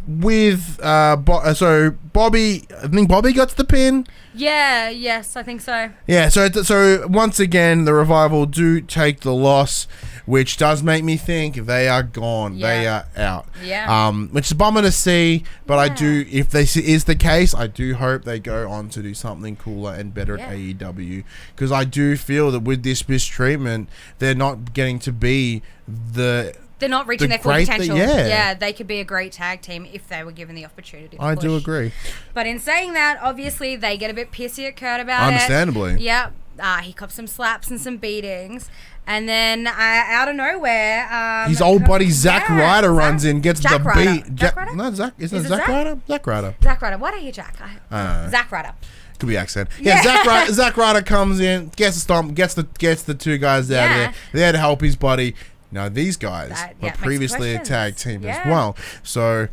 with Bobby, I think Bobby got the pin. Yeah, yes, I think so. Yeah, so once again, the Revival do take the loss, which does make me think they are gone. Yeah. They are out. Yeah. Which is a bummer to see, but I do, if this is the case, I do hope they go on to do something cooler and better at AEW, because I do feel that with this mistreatment, they're not getting to be they're not reaching their full potential. Yeah, they could be a great tag team if they were given the opportunity. I do agree. But in saying that, obviously, they get a bit pissy at Kurt about Understandably. it. Yeah. He copped some slaps and some beatings. And then out of nowhere... his old buddy Zack Ryder runs in, gets Jack the Ryder. beat. Jack Ryder? No, Zack. Isn't it Zack Ryder? Zack Ryder. Zack Ryder. Why do I hear Jack? Zack Ryder. Could be accent. Yeah, Zack Ryder comes in, gets the stomp, gets the two guys out of there. They're there to help his buddy. Now these guys were previously a tag team as well. So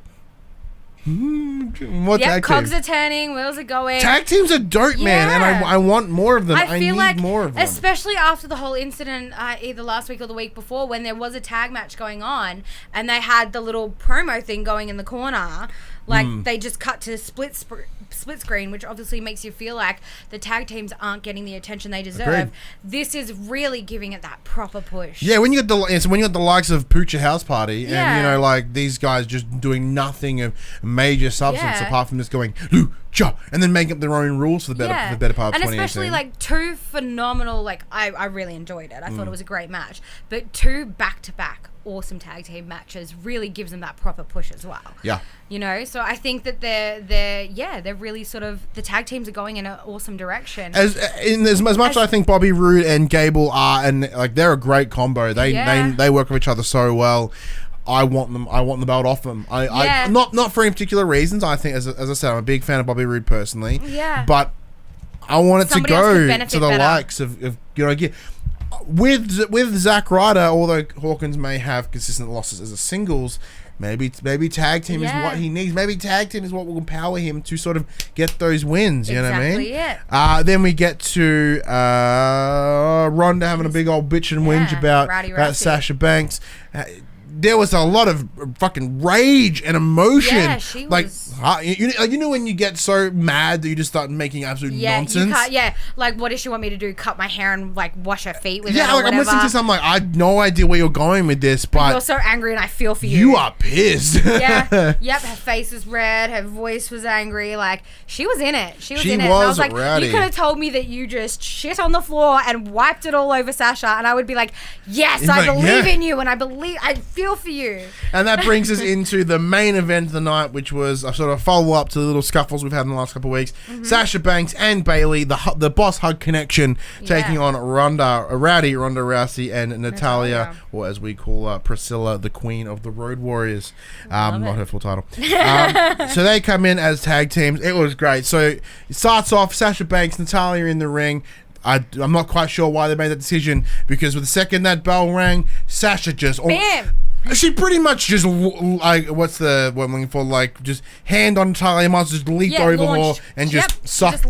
cogs are turning, wheels are going. Tag teams are dope, man, and I want more of them. I need more of them. Especially after the whole incident either last week or the week before, when there was a tag match going on and they had the little promo thing going in the corner. Like, they just cut to split screen, which obviously makes you feel like the tag teams aren't getting the attention they deserve. Agreed. This is really giving it that proper push. Yeah, when you got the likes of Poocher House Party, and like these guys just doing nothing of major substance apart from just going Lucha, and then making up their own rules for the better part of 2018. And especially like two phenomenal, like I really enjoyed it. I thought it was a great match, but two back-to-back awesome tag team matches really gives them that proper push as well. Yeah. You know, so I think that they're really sort of, the tag teams are going in an awesome direction. As much I think Bobby Roode and Gable are, and like they're a great combo. They work with each other so well. I want the belt off them. I not for any particular reasons. I think, as I said, I'm a big fan of Bobby Roode personally. Yeah. But I want it to go to the likes of with Zack Ryder, although Hawkins may have consistent losses as a singles, maybe tag team is what he needs. Maybe tag team is what will empower him to sort of get those wins. You know what I mean? Then we get to Ronda having a big old bitch and whinge about Sasha Banks. There was a lot of fucking rage and emotion. Yeah, she was... You know when you get so mad that you just start making absolute nonsense? Like, what does she want me to do? Cut my hair and, like, wash her feet with it or like, whatever? I'm listening to something like, I have no idea where you're going with this, but... You're so angry and I feel for you. You are pissed. Yep, her face was red, her voice was angry, like, she was in it. She was in it. And I was like, rowdy. You could have told me that you just shit on the floor and wiped it all over Sasha, and I would be like, yes, I believe in you, and I feel for you. And that brings us into the main event of the night, which was a sort of follow-up to the little scuffles we've had in the last couple of weeks. Sasha Banks and Bayley, the boss hug connection, taking on Rowdy Ronda Rousey and Natalia, or as we call Priscilla, the Queen of the Road Warriors. Not her full title. So they come in as tag teams. It was great. So it starts off, Sasha Banks, Natalia in the ring. I'm not quite sure why they made that decision, because with the second that bell rang, Sasha just... Bam! She pretty much just like what's the what I'm looking for? Like just hand on Natalia Monster, just leaped over launched. her and just sucked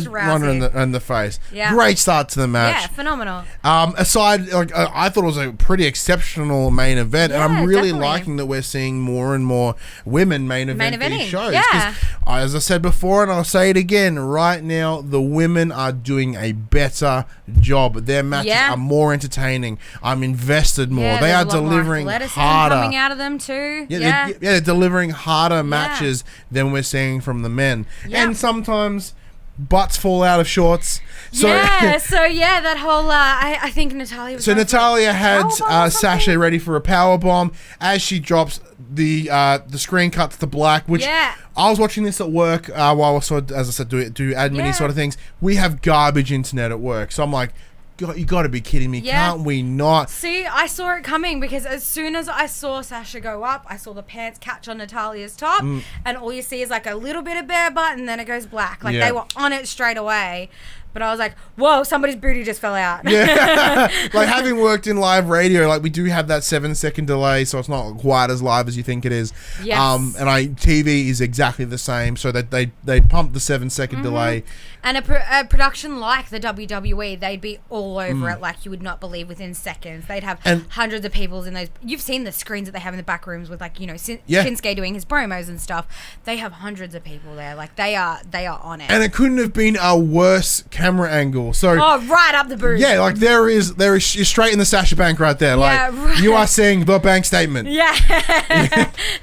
Ronda in the face. Yeah. Great start to the match. Yeah, phenomenal. Aside, like I thought it was a pretty exceptional main event, and I'm really liking that we're seeing more and more women main event these shows. Yeah. As I said before, and I'll say it again, right now the women are doing a better job. Their matches are more entertaining. I'm invested more. They are delivering harder. Coming out of them too. They're delivering harder matches than we're seeing from the men. And sometimes butts fall out of shorts. So that whole I think Natalia was Natalia had Sasha ready for a power bomb. As she drops, the screen cuts to black, which I was watching this at work while I was sort of, as I said, do admin sort of things. We have garbage internet at work, so I'm like, God, you got to be kidding me. Can't we not? See, I saw it coming because as soon as I saw Sasha go up, I saw the pants catch on Natalia's top, and all you see is like a little bit of bare butt, and then it goes black. Like they were on it straight away. But I was like, whoa, somebody's booty just fell out. Yeah. Like having worked in live radio, like we do have that 7-second delay, so it's not quite as live as you think it is. Yes. And TV is exactly the same, so that they pump the 7-second delay. And a production like the WWE, they'd be all over it like you would not believe within seconds. They'd have hundreds of people in those. You've seen the screens that they have in the back rooms with Shinsuke doing his promos and stuff. They have hundreds of people there. Like they are on it. And it couldn't have been a worse camera angle. So right up the booty. Yeah, like there is you're straight in the Sasha Bank right there. Like you are saying the bank statement. Yeah.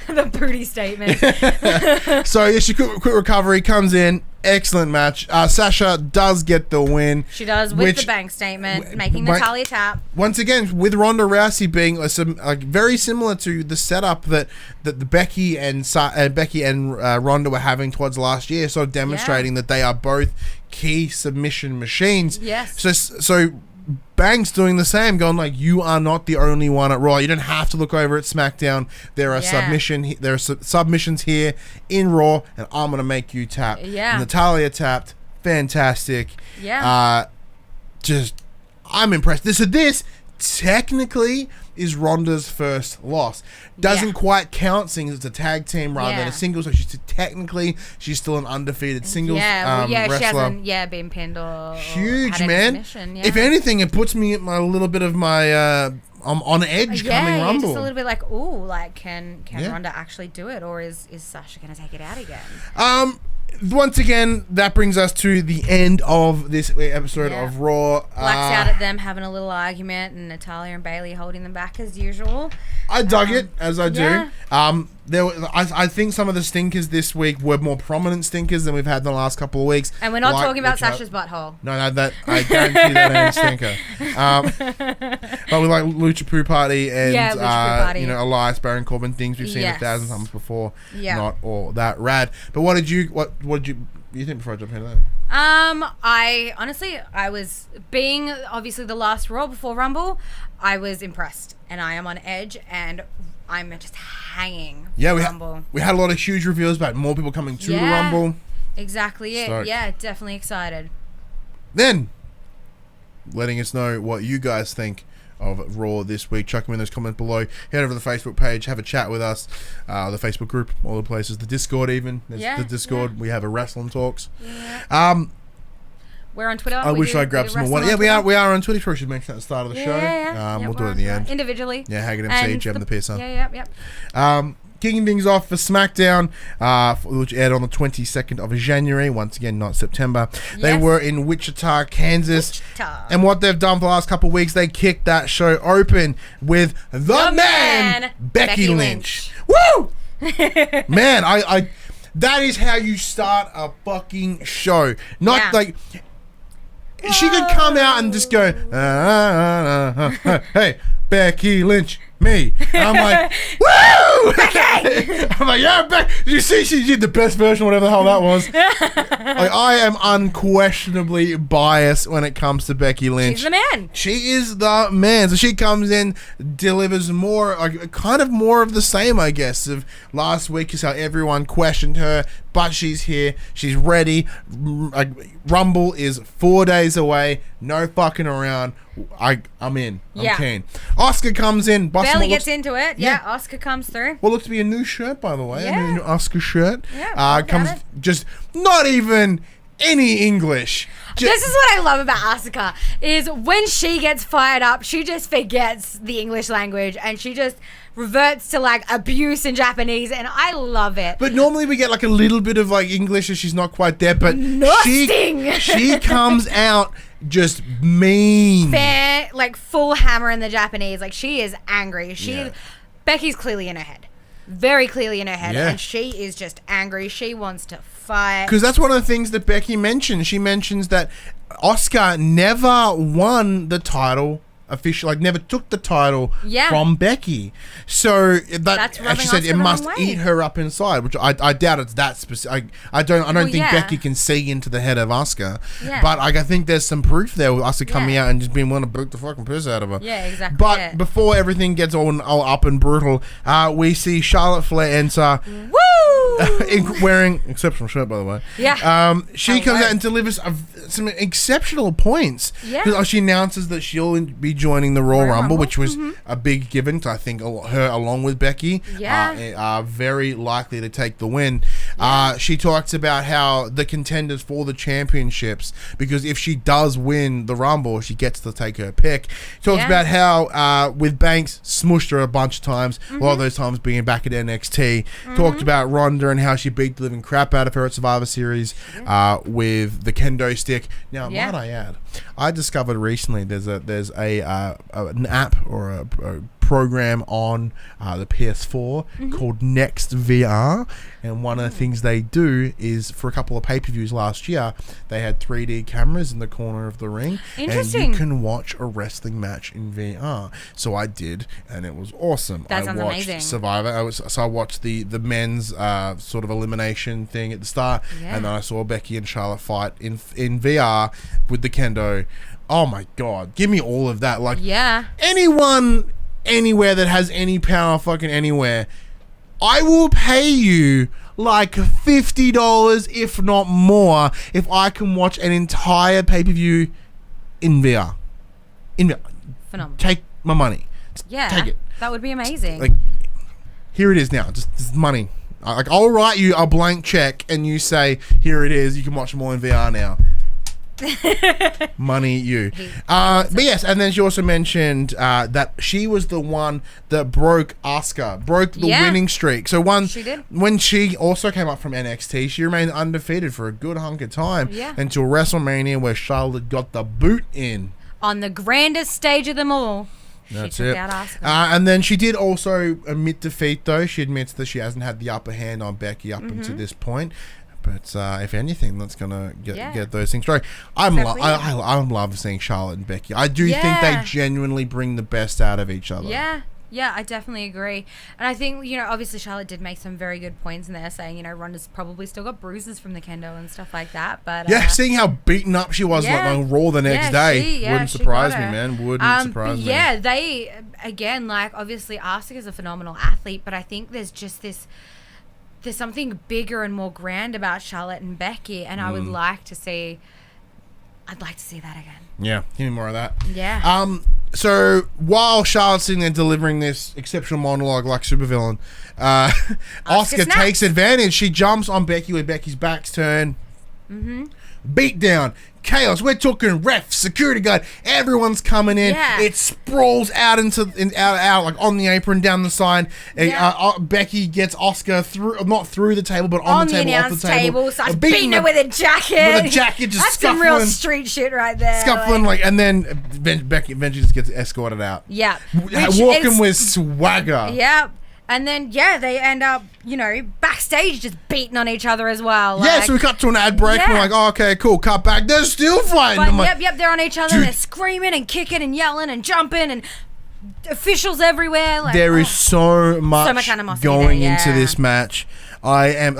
The booty statement. So she quick recovery comes in. Excellent match. Sasha does get the win. She does with the bank statement, making Natalia tap. Once again, with Ronda Rousey being very similar to the setup that the Becky and Ronda were having towards last year, so demonstrating that they are both key submission machines. Yes. So Bang's doing the same, going like, you are not the only one at Raw. You don't have to look over at SmackDown. There are submissions here in Raw, and I'm gonna make you tap. Yeah. Natalia tapped. Fantastic. Yeah. I'm impressed. This technically is Ronda's first loss. Doesn't quite count, seeing as it's a tag team rather than a singles. So she's still an undefeated singles wrestler. She hasn't been pinned or huge, had man. If anything, it puts me at my little bit of my I'm on edge coming Rumble. Just a little bit like, ooh, like can Ronda actually do it, or is Sasha gonna take it out again? Once again, that brings us to the end of this episode of Raw. Black's out at them having a little argument, and Natalia and Bayley holding them back as usual. I dug it, as I do. I think some of the stinkers this week were more prominent stinkers than we've had in the last couple of weeks. And we're not talking about Sasha's butthole. No, that I guarantee that ain't a stinker. But we like Lucha Poo Party and Elias Baron Corbin, things we've seen 1,000 times before. Yeah. Not all that rad. But what did you think before I jump into that? I was being obviously the last Raw before Rumble. I was impressed, and I am on edge, and I'm just hanging. Yeah, we had a lot of huge reveals about more people coming to the Rumble. Exactly it. Stoked. Yeah, definitely excited. Then, letting us know what you guys think of Raw this week. Chuck them in those comments below. Head over to the Facebook page, have a chat with us. The Facebook group, all the places. The Discord even. There's the Discord. Yeah. We have a wrestling talks. Yeah. We're on Twitter. I wish I grabbed some more. Yeah, we are on Twitter. We should mention at the start of the show. Yeah. We'll do it at the end. Individually. Yeah, Haggard MC, Gem the Piercer. Yeah. Kicking things off for SmackDown, which aired on the 22nd of January. Once again, not September. Yes. They were in Wichita, Kansas. And what they've done for the last couple of weeks, they kicked that show open with the man, Becky Lynch. Woo! Man, I that is how you start a fucking show. Not like... She could come out and just go, hey, Becky Lynch, me. And I'm like, woo! Becky! I'm like, yeah, Becky. Did you see she did the best version, whatever the hell that was? Like, I am unquestionably biased when it comes to Becky Lynch. She's the man. She is the man. So she comes in, delivers more, like, kind of more of the same, I guess, of last week is how everyone questioned her. But she's here. She's ready. Rumble is 4 days away. No fucking around. I'm in. I'm Yeah. keen. Asuka comes in. Barely gets into it. Yeah, Asuka comes through. What looks to be a new shirt, by the way. Yeah. A new Asuka shirt. Yeah, comes just not even any English. This is what I love about Asuka, is when she gets fired up, she just forgets the English language and she just reverts to like abuse in Japanese, and I love it. But normally we get like a little bit of like English if she's not quite there, but she comes out just mean. Fair, like full hammer in the Japanese. Like she is angry. Becky's clearly in her head. Very clearly in her head. Yeah. And she is just angry. She wants to fight. Because that's one of the things that Becky mentioned. She mentions that Asuka never won the title officially, like never took the title from Becky. So That's as she rubbing said, Asuka it the must wrong way. eat her up inside, which I doubt it's that specific. I don't think Becky can see into the head of Asuka. Yeah. But I think there's some proof there with Asuka coming out and just being willing to boot the fucking piss out of her. Yeah, exactly. But before everything gets all up and brutal, we see Charlotte Flair enter. Woo! Wearing exceptional shirt, by the way. Yeah. She comes out and delivers some exceptional points. Yeah. Because she announces that she'll be joining the Royal Rumble, which was a big given. I think her, along with Becky, are very likely to take the win. She talks about how the contenders for the championships, because if she does win the Rumble, she gets to take her pick. Talks about how with Banks smushed her a bunch of times, a lot of those times being back at NXT. Talked about Ronda and how she beat the living crap out of her at Survivor Series with the kendo stick. Now, might I add, I discovered recently there's an app or a program on the PS4 called Next VR, and one of the things they do is, for a couple of pay-per-views last year, they had 3D cameras in the corner of the ring, and you can watch a wrestling match in VR. So I did, and it was awesome. That sounds watched amazing. Survivor. I watched the men's sort of elimination thing at the start, and then I saw Becky and Charlotte fight in VR with the kendo. Oh my god, give me all of that. Like, anyone anywhere that has any power, fucking anywhere, I will pay you like $50, if not more, if I can watch an entire pay-per-view in VR. Phenomenal. Take my money. Take it. That would be amazing. Like, here it is now. Just money. Like, I'll write you a blank check and you say, here it is. You can watch them all in VR now. Money you. But yes, and then she also mentioned that she was the one that broke the winning streak. So she did. When she also came up from NXT, she remained undefeated for a good hunk of time until WrestleMania, where Charlotte got the boot in. On the grandest stage of them all. That's she took it. out Asuka. And then she did also admit defeat, though. She admits that she hasn't had the upper hand on Becky up until this point. But if anything, that's gonna get those things right. I love seeing Charlotte and Becky. I do think they genuinely bring the best out of each other. Yeah, I definitely agree. And I think, obviously Charlotte did make some very good points in there, saying, Ronda's probably still got bruises from the kendo and stuff like that. But seeing how beaten up she was on Raw the next day wouldn't surprise me, man. Wouldn't surprise me. Yeah, they, again, like, obviously Asuka's a phenomenal athlete, but I think there's just there's something bigger and more grand about Charlotte and Becky, and I'd like to see that again. Yeah, give me more of that. Yeah. So while Charlotte's sitting there delivering this exceptional monologue like supervillain, Asuka takes advantage. She jumps on Becky with Becky's back's turned. Beat down. Chaos. We're talking ref, security guard. Everyone's coming in. Yeah. It sprawls out out like on the apron down the side. Becky gets Asuka not through the table, but on the table, off the table. Starts beating her with a jacket. Just That's scuffling. some real street shit right there. Scuffling and then Becky eventually just gets escorted out. Yeah. Walking with swagger. Yeah. And then, they end up, backstage just beating on each other as well. So we cut to an ad break. And we're like, oh, okay, cool. Cut back. They're still fighting. But, they're on each other. They're screaming and kicking and yelling and jumping and officials everywhere. Like, there is so much animosity going there, into this match. I am,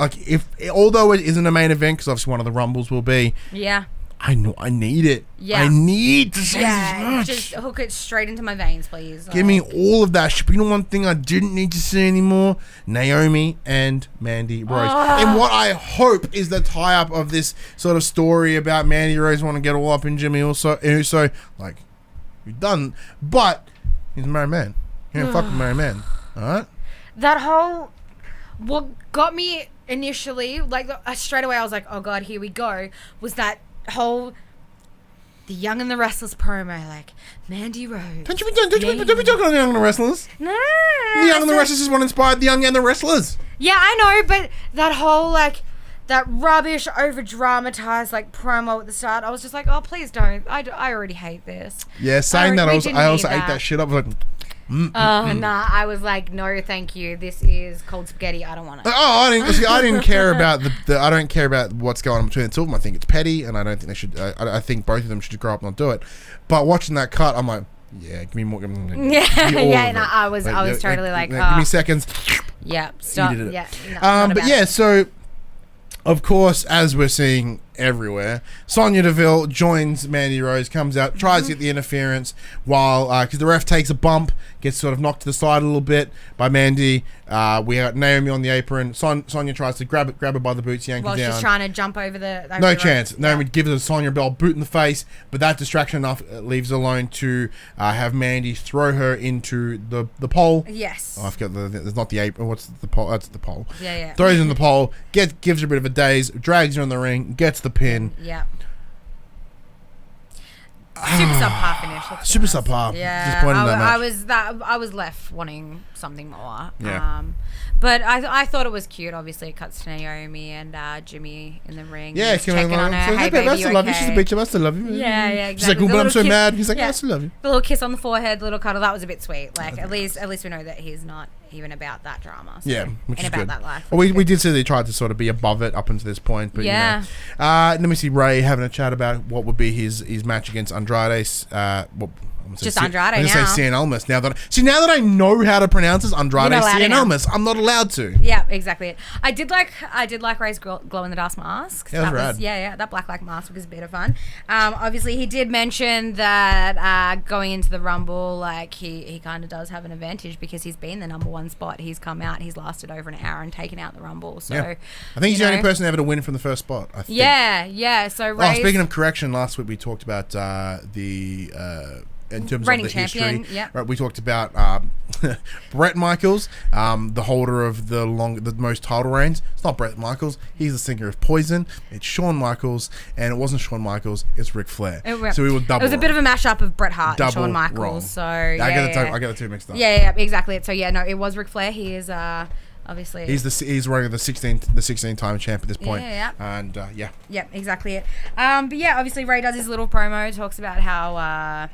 although it isn't a main event, because obviously one of the Rumbles will be. Yeah. I need it. Yeah. I need to see this match. Just hook it straight into my veins, please. Give me all of that shit. But one thing I didn't need to see anymore, Naomi and Mandy Rose. And what I hope is the tie-up of this sort of story about Mandy Rose wanting to get all up in Jimmy Uso. Like, You've done, but he's a married man. You're a fucking married man. All right. That whole, what got me initially, like straight away, I was like, oh god, here we go. Was that whole the Young and the Restless promo, like Mandy Rose. Don't you be talking on the Young and the Restless. No. The Young and the Restless is what inspired the Young and the Restless. Yeah, I know, but that whole like that rubbish, over dramatized like promo at the start, I was just like, oh please don't. I already hate this. Yeah, saying that I also ate that shit up. I was like. Nah, I was like, no, thank you. This is cold spaghetti. I don't want it. I didn't care about I don't care about what's going on between the two of them. I think it's petty, and I don't think they should. I think both of them should grow up and not do it. But watching that cut, I'm like, yeah, give me more. I was totally like, give me seconds. Yeah, stop. You did it. Yeah, but yeah, so of course, as we're seeing everywhere, Sonya Deville joins Mandy Rose, comes out, tries to get the interference while because the ref takes a bump, gets sort of knocked to the side a little bit by Mandy. We got Naomi on the apron. Sonya tries to grab her by the boots, yank her down. She's trying to jump over the no chance. Naomi gives a Sonya Deville boot in the face, but that distraction enough leaves her alone to have Mandy throw her into the pole. Yes. Oh, I forgot. There's not the apron. What's the pole? That's the pole. Yeah. Throws her in the pole. Gives her a bit of a daze. Drags her in the ring. Gets the pin. Yeah. Super subpar finish. Super subpar. Yeah. Disappointed in that match. I was left wanting something more. Yeah. But I thought it was cute. Obviously, it cuts to Naomi and Jimmy in the ring. Yeah, checking on her. Hey, baby, I still love you. She's a bitch. I still love you. Yeah, exactly. She's like, oh, but I'm so mad. He's like, I still love you. The little kiss on the forehead, the little cuddle. That was a bit sweet. Like, at least we know that he's not even about that drama. So, yeah, which is about good. That life. Well, we did see they tried to sort of be above it up until this point. But yeah. Let me see Ray having a chat about what would be his match against Andrade. Just Andrade now. I'm going to say Cien Almas. Now that I know how to pronounce this, Andrade Cien Almas, I'm not allowed to. Yeah, exactly. I did like Ray's glow in the dust mask. Yeah, that was rad. Yeah, that black mask was a bit of fun. Obviously, he did mention that going into the Rumble, like he kind of does have an advantage because he's been the number one spot. He's come out, he's lasted over an hour and taken out the Rumble. So yeah. I think he's the only person ever to win from the first spot. I think. Yeah. So Ray's, speaking of correction, last week we talked about in terms reigning of the champion, history, yep. Right? We talked about Brett Michaels, the holder of the most title reigns. It's not Brett Michaels. He's the singer of Poison. It's Shawn Michaels, and it wasn't Shawn Michaels. It's Ric Flair. So we were double. It was a bit of a mashup of Bret Hart and Double Shawn Michaels. wrong. So I got the two mixed up. Yeah, exactly. So yeah, no, it was Ric Flair. He is obviously he's running the 16-time champ at this point. Yeah. And yeah, exactly it. But yeah, obviously Ray does his little promo, talks about how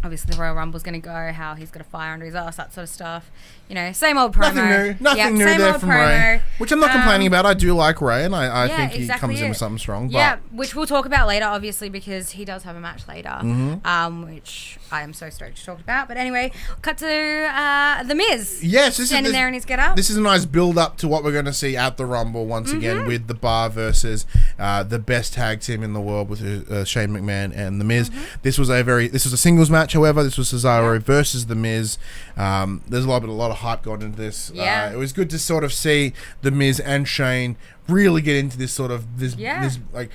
obviously the Royal Rumble's going to go, how he's got a fire under his ass, that sort of stuff. You know, same old promo. Nothing new there from Ray. Which I'm not complaining about. I do like Ray, and I think he comes in with something strong. Yeah, which we'll talk about later, obviously, because he does have a match later, which I am so stoked to talk about. But anyway, cut to The Miz. Yes, standing there in his get-up. This is a nice build-up to what we're going to see at the Rumble once again with The Bar versus the best tag team in the world with Shane McMahon and The Miz. This was a singles match, however. This was Cesaro versus The Miz. There's a lot of hype going into this. Yeah. It was good to sort of see The Miz and Shane really get into this sort of this like.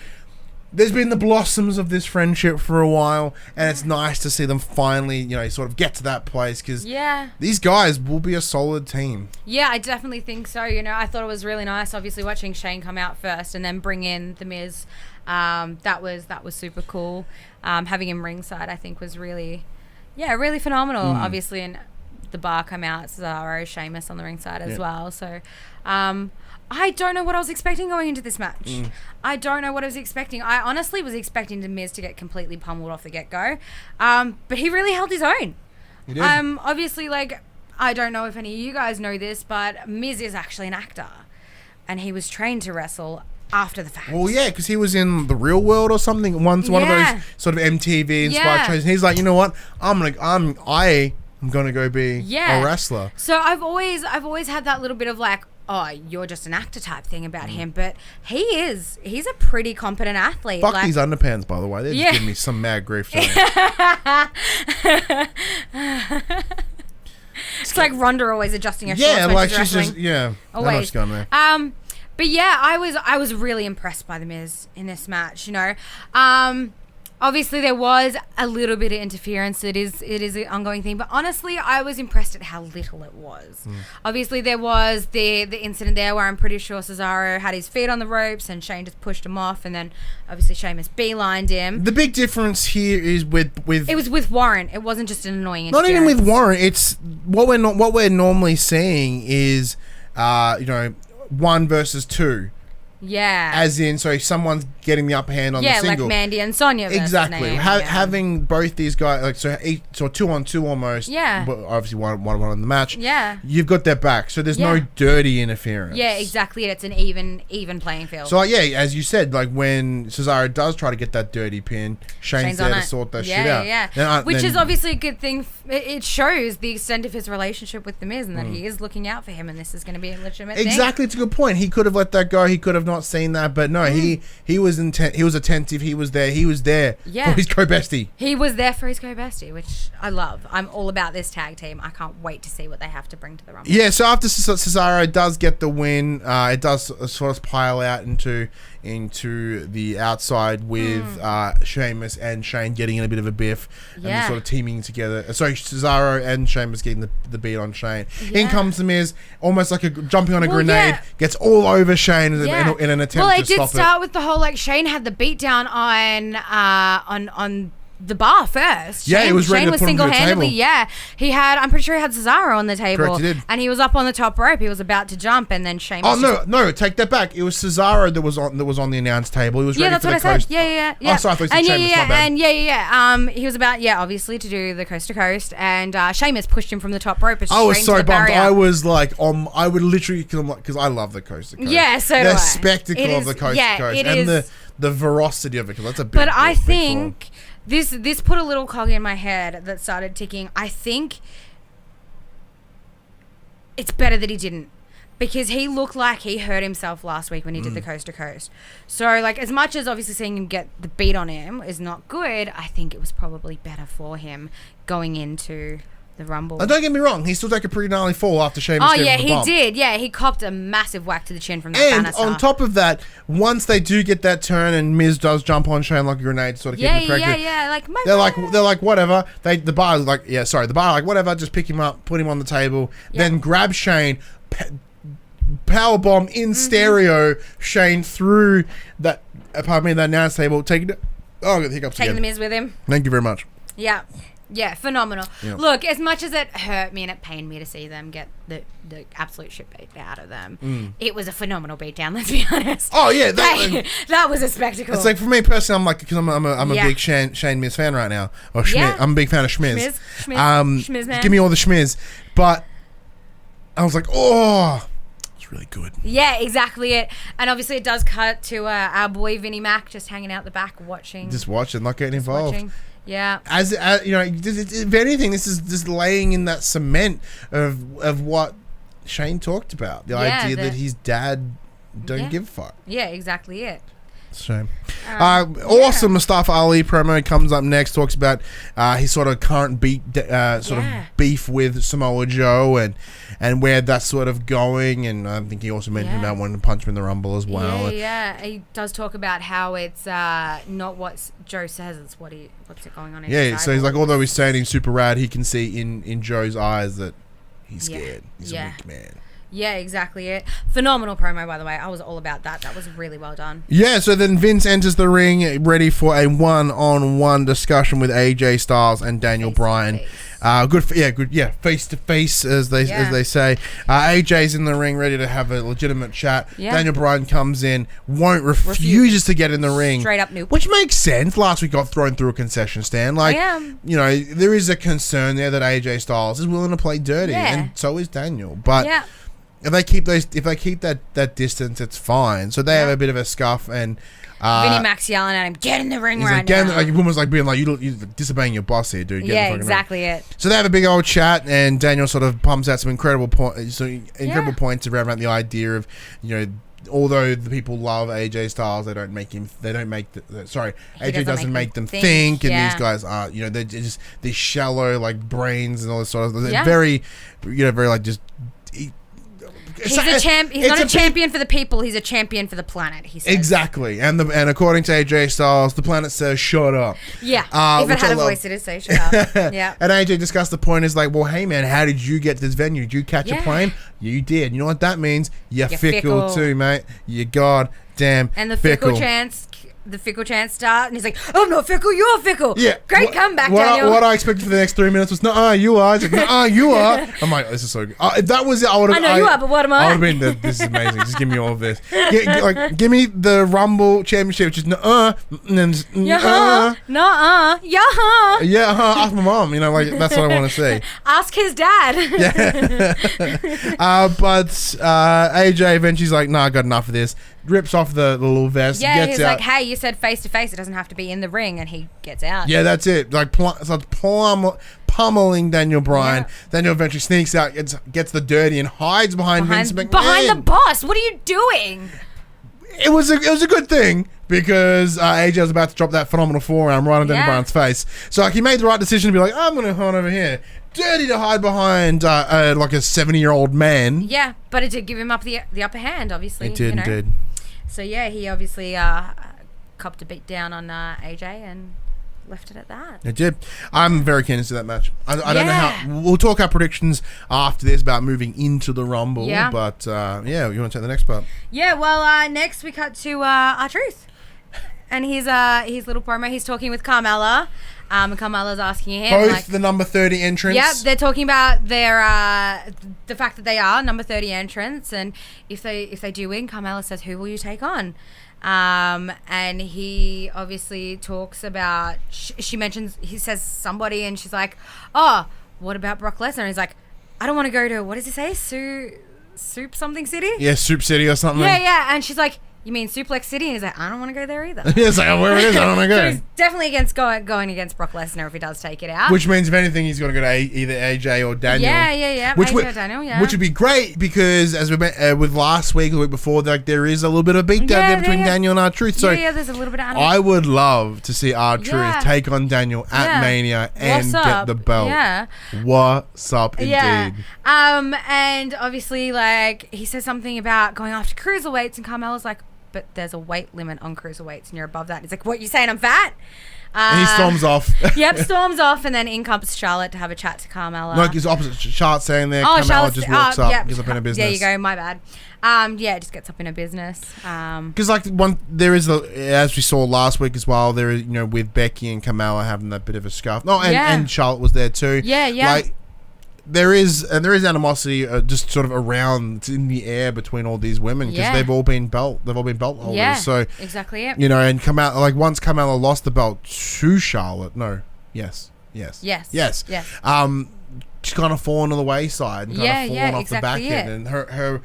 There's been the blossoms of this friendship for a while, and it's nice to see them finally, sort of get to that place because these guys will be a solid team. Yeah, I definitely think so. I thought it was really nice, obviously, watching Shane come out first and then bring in The Miz. That was super cool. Having him ringside, I think, was really phenomenal. Obviously, and The Bar come out, Cesaro, Sheamus on the ringside as well. So, I don't know what I was expecting going into this match. I don't know what I was expecting. I honestly was expecting The Miz to get completely pummeled off the get-go. But he really held his own. He did. Obviously, I don't know if any of you guys know this, but Miz is actually an actor. And he was trained to wrestle after the fact. Well, yeah, because he was in The Real World or something. One of those sort of MTV-inspired shows. And he's like, you know what? I'm gonna go be a wrestler. So I've always had that little bit of oh, you're just an actor type thing about him, but he's a pretty competent athlete. Fuck these underpants, by the way. They're just giving me some mad grief today. It's like Ronda always adjusting her shorts when she's wrestling. Always gone there. But yeah, I was really impressed by The Miz in this match. Obviously, there was a little bit of interference. It is an ongoing thing. But honestly, I was impressed at how little it was. Obviously, there was the incident there where I'm pretty sure Cesaro had his feet on the ropes and Shane just pushed him off. And then, obviously, Sheamus beelined him. The big difference here is with it was with Warren. It wasn't just an annoying not interference. even with Warren. It's what we're normally seeing is, 1 versus 2. Yeah. As in, so someone's getting the upper hand on the single. Yeah, like Mandy and Sonya versus Exactly. Naomi, Having both these guys, like, so 2-on-2 almost. Yeah. But obviously one in the match. Yeah. You've got their back, so there's no dirty interference. Yeah, exactly. It's an even playing field. So, as you said, like, when Cesaro does try to get that dirty pin, Shane's there to sort that shit out. Yeah. Which is obviously a good thing. It shows the extent of his relationship with The Miz and that he is looking out for him, and this is going to be a legitimate thing. Exactly. It's a good point. He could have let that go. He could have not seen that, but no, he was intent. He was attentive. He was there. He was there for his co-bestie. He was there for his co-bestie, which I love. I'm all about this tag team. I can't wait to see what they have to bring to the Rumble. Yeah, so after Cesaro does get the win, it does sort of pile out into the outside with Sheamus and Shane getting in a bit of a biff and they're sort of teaming together. Sorry, Cesaro and Sheamus getting the beat on Shane. In comes The Miz, almost like jumping on a grenade, gets all over Shane in an attempt to stop it. Well, it did start with the whole, like, Shane had the beat down on the bar first. Yeah, Shane, he was ready Shane to was put him to the single-handedly, table. he had, I'm pretty sure he had Cesaro on the table. Correct, he did. And he was up on the top rope. He was about to jump, and then Shane no, take that back. It was Cesaro that was on the announce table. He was ready for the coast. Yeah, that's what I said. Yeah. Oh, sorry, I thought you said Sheamus, my bad. And he was about, obviously to do the coast to coast, and Sheamus pushed him from the top rope. I was so bummed. I was like, I would literally, because I love the coast to coast. Yeah, so do I. The spectacle of the coast to coast and the veracity of it, because that's a big. But I think. This put a little cog in my head that started ticking. I think it's better that he didn't, because he looked like he hurt himself last week when he did the coast to coast. So, like, as much as obviously seeing him get the beat on him is not good, I think it was probably better for him going into the Rumble. And don't get me wrong, he still took a pretty gnarly fall after Sheamus gave him the bump. Did. Yeah, he copped a massive whack to the chin from that And banister. on top of that, once they do get that turn and Miz does jump on Shane like a grenade, sort of keep him corrected. Like they're like whatever. The bar like whatever. Just pick him up, put him on the table, then grab Shane, power bomb in stereo Shane through that. That announce table, taking the hiccups taking again. the Miz with him. Thank you very much. Yeah. Yeah, phenomenal. Yeah. Look, as much as it hurt me and it pained me to see them get the absolute shit beat out of them, it was a phenomenal beatdown, let's be honest. Oh, yeah. That was a spectacle. It's like, for me personally, I'm like, because I'm a big Shane Miz fan right now. Or Schmiz. I'm a big fan of Schmiz. Schmiz man. Give me all the Schmiz. But I was like, it's really good. Yeah, exactly it. And obviously it does cut to our boy Vinnie Mac just hanging out the back watching. Just watching, not getting involved. Yeah. As if anything, this is just laying in that cement of what Shane talked about. The idea that his dad don't give a fuck. Yeah, exactly it. Shame. Awesome Mustafa Ali promo comes up next. Talks about his sort of current beef with Samoa Joe and where that's sort of going. And I think he also mentioned about wanting to punch him in the Rumble as well. Yeah. He does talk about how it's not what Joe says; it's what's going on in his Yeah. So he's like, although he's saying he's super rad, he can see in Joe's eyes that he's scared. He's a weak man. Yeah, exactly it. Phenomenal promo, by the way. I was all about that. That was really well done. Yeah, so then Vince enters the ring ready for a one-on-one discussion with AJ Styles and Daniel Bryan. Face to face, as they say. AJ's in the ring ready to have a legitimate chat. Yeah. Daniel Bryan comes in, refuses to get in the ring. Straight up nope. Which makes sense. Last week got thrown through a concession stand. There is a concern there that AJ Styles is willing to play dirty, and so is Daniel. But if they keep that distance, it's fine. So they have a bit of a scuff, and Vinnie Mac's yelling at him, "Get in the ring right now!" Like woman's like being like, "You're disobeying your boss here, dude." Exactly it. So they have a big old chat, and Daniel sort of pumps out some incredible points around the idea of, although the people love AJ Styles, AJ doesn't make them think, and these guys are, they're just these shallow like brains and all this sort of. They're very, very like just. He's a champ. He's not a champion for the people. He's a champion for the planet. He says exactly, and according to AJ Styles, the planet says shut up. Yeah, if it had a voice, it'd say shut up. Yeah. And AJ discussed the point is like, well, hey man, how did you get to this venue? Did you catch a plane? You did. You know what that means? You're fickle too, mate. You goddamn and the fickle chance. The fickle chance start, and he's like, "I'm not fickle, you're fickle." Yeah, great comeback, Daniel. What I expected for the next 3 minutes was, "No, you are." He's like, "No, you are." I'm like, "This is so good." If that was it, I would have. I know you are, but what am I? I would have been. This is amazing. Just give me all of this. Give me the Rumble Championship, which is and then yeah, Ask my mom. You know, like that's what I want to see. Ask his dad. But AJ eventually's like, "No, I got enough of this." Rips off the little vest. Yeah, gets he's out. like, "Hey, you said face to face. It doesn't have to be in the ring," and he gets out. Yeah, that's it. Like pummeling Daniel Bryan. Yeah. Daniel eventually sneaks out, gets the dirty, and hides behind Vince McMahon. Behind the boss. What are you doing? It was a good thing because AJ was about to drop that phenomenal forearm right on Daniel Bryan's face. So like he made the right decision to be like, I'm gonna hide over here. Dirty to hide behind like a 70-year-old man. Yeah, but it did give him the upper hand, obviously. It did indeed. So yeah, he obviously copped a beat down on AJ and left it at that. It did. I'm very keen to see that match. I don't know how. We'll talk our predictions after this about moving into the Rumble. Yeah. But you want to take the next part? Yeah. Well, next we cut to R-Truth, and his little promo. He's talking with Carmella. And Carmella's asking him both the number 30 entrants. Yep, they're talking about their the fact that they are number 30 entrants, and if they do win, Carmella says, "Who will you take on?" And he obviously talks about. He says somebody, and she's like, "Oh, what about Brock Lesnar?" And he's like, "I don't want to go to what does he say? Soup something city?" Yeah, Soup City or something. Yeah, and she's like, "You mean Suplex City?" And he's like, "I don't want to go there either." It's like, where it is, I don't want to go. So he's definitely against going against Brock Lesnar if he does take it out. Which means, if anything, he's got to go to either AJ or Daniel. Yeah. AJ or Daniel, yeah. Which would be great because, as we met with last week or the week before, like there is a little bit of beatdown there between Daniel and R-Truth. So there's a little bit of I would love to see R-Truth take on Daniel at Mania and get the belt. Yeah. What's up, indeed. Yeah. And obviously, like, he says something about going after cruiserweights, and Carmella's like, but there's a weight limit on cruiserweights and you're above that. He's like, what, you saying I'm fat? And he storms off. Yep, storms off, and then in comes Charlotte to have a chat to Carmella. No, it's opposite. Charlotte's saying there. Carmella just walks up, gets up in her business. There you go, my bad. Just gets up in her business. Because there is, as we saw last week as well, there is, with Becky and Carmella having that bit of a scuff. No, and Charlotte was there too. Yeah. Like, there is animosity just sort of around, it's in the air between all these women because they've all been belt holders. Yeah, so exactly it. And Carmella, like once Carmella lost the belt to Charlotte, yes. She's kind of fallen to the wayside and kind of fallen off the back end. And her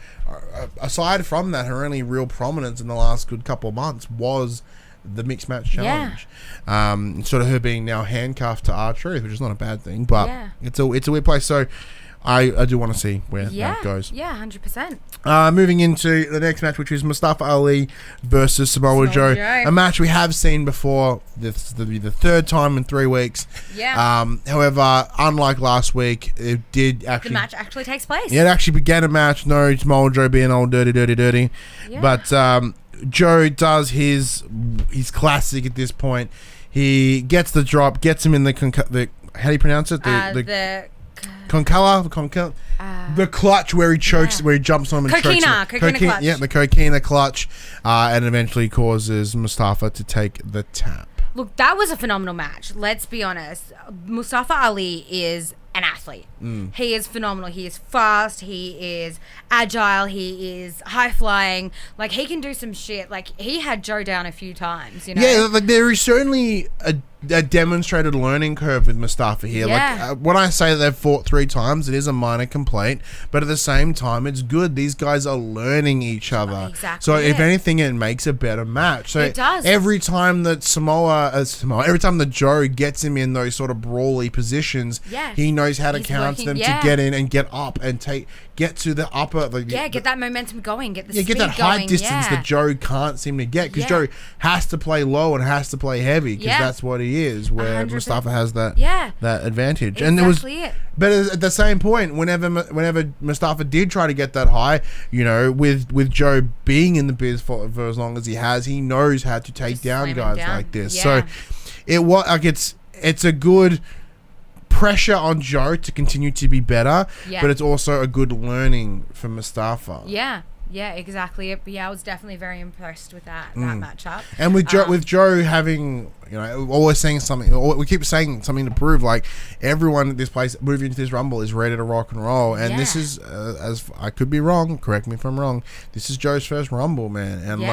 aside from that, her only real prominence in the last good couple of months was the mixed match challenge. Sort of her being now handcuffed to R-Truth, which is not a bad thing, but it's a weird place. So I do want to see where that goes. Yeah, 100%. Moving into the next match, which is Mustafa Ali versus Samoa Joe. A match we have seen before. This will be the third time in 3 weeks. Yeah. However, unlike last week, it did actually... The match actually takes place. Yeah, it actually began a match. No, Samoa Joe being all dirty. Yeah. But Joe does his classic at this point. He gets the drop, gets him in the how do you pronounce it? The clutch where he chokes, where he jumps on him and chokes him. Coquina clutch. Yeah, the coquina clutch, and eventually causes Mustafa to take the tap. Look, that was a phenomenal match. Let's be honest. Mustafa Ali is an athlete. He is phenomenal. He is fast. He is agile. He is high flying. Like, he can do some shit. Like, he had Joe down a few times, Yeah, like there is certainly a demonstrated learning curve with Mustafa here. Yeah. Like when I say that they've fought 3 times, it is a minor complaint, but at the same time, it's good. These guys are learning each other. Exactly. So if anything, it makes a better match. So it does. Every time that every time that Joe gets him in those sort of brawly positions, he knows how to that counts working, them to get in and get up and get to the upper. Get that momentum going. Get the speed get that high going, distance that Joe can't seem to get because Joe has to play low and has to play heavy because that's what he is. Where 100%. Mustafa has that advantage, Exactly and it was. But at the same point, whenever Mustafa did try to get that high, with Joe being in the biz for as long as he has, he knows how to take down guys like this. Yeah. So it's a good pressure on Joe to continue to be better, but it's also a good learning for Mustafa. Yeah, exactly. I was definitely very impressed with that matchup. And with Joe having, always saying something, we keep saying something to prove, like everyone at this place moving into this Rumble is ready to rock and roll. And this is, as I could be wrong, correct me if I'm wrong, this is Joe's first Rumble, man. And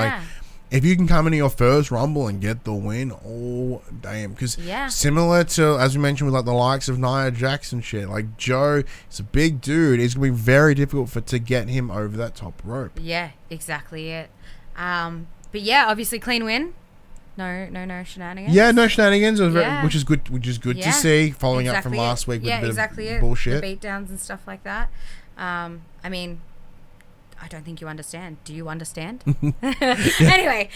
if you can come into your first Rumble and get the win, oh damn! Because similar to, as we mentioned, with like the likes of Nia Jax and shit, like Joe is a big dude. It's gonna be very difficult to get him over that top rope. Yeah, exactly it. But yeah, obviously clean win. No shenanigans. Yeah, no shenanigans, which is good. Which is good to see. Following up from last week with a bit of bullshit, the beatdowns and stuff like that. I mean, I don't think you understand. Do you understand? Anyway,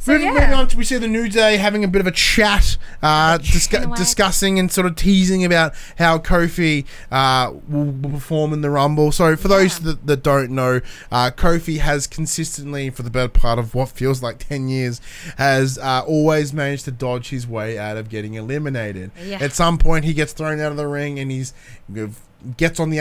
moving on to, we see the New Day having a bit of a chat, discussing and sort of teasing about how Kofi will perform in the Rumble. So for those that don't know, Kofi has consistently, for the better part of what feels like 10 years, has always managed to dodge his way out of getting eliminated. Yeah. At some point, he gets thrown out of the ring and he's gets on the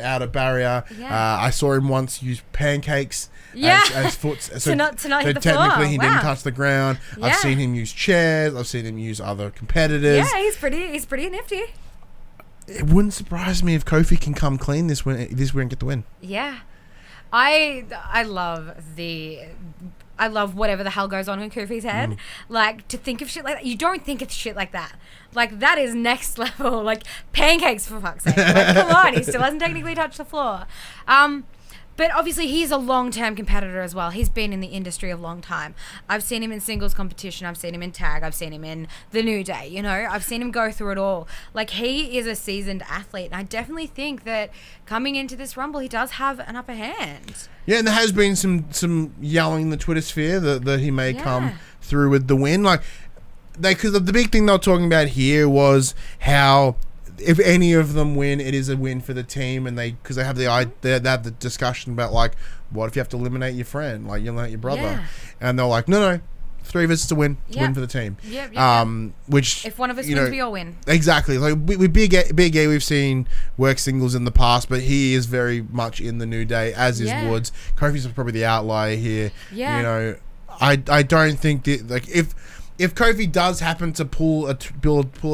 outer barrier. I saw him once use pancakes as foot to not hit the floor. Technically he didn't touch the ground. I've seen him use chairs. I've seen him use other competitors. Yeah, he's pretty nifty. It wouldn't surprise me if Kofi can come clean this win and get the win. Yeah. I love whatever the hell goes on in Kofi's head. Like, to think of shit like that. You don't think of shit like that. Like, that is next level. Like, pancakes, for fuck's sake. Like, come on. He still hasn't technically touched the floor. But obviously, he's a long-term competitor as well. He's been in the industry a long time. I've seen him in singles competition. I've seen him in tag. I've seen him in the New Day. I've seen him go through it all. Like, he is a seasoned athlete. And I definitely think that coming into this Rumble, he does have an upper hand. Yeah, and there has been some yelling in the Twitter sphere that he may come through with the win. Like, because the big thing they were talking about here was how, if any of them win, it is a win for the team, and they have the discussion about, like, what if you have to eliminate your friend, like you eliminate your brother, and they're like, no, 3 of us to win for the team. Which, if one of us wins, we all win. Exactly. Like with Big A, we've seen work singles in the past, but he is very much in the New Day, as is Woods. Kofi's probably the outlier here. Yeah. I don't think that, like, if Kofi does happen to pull a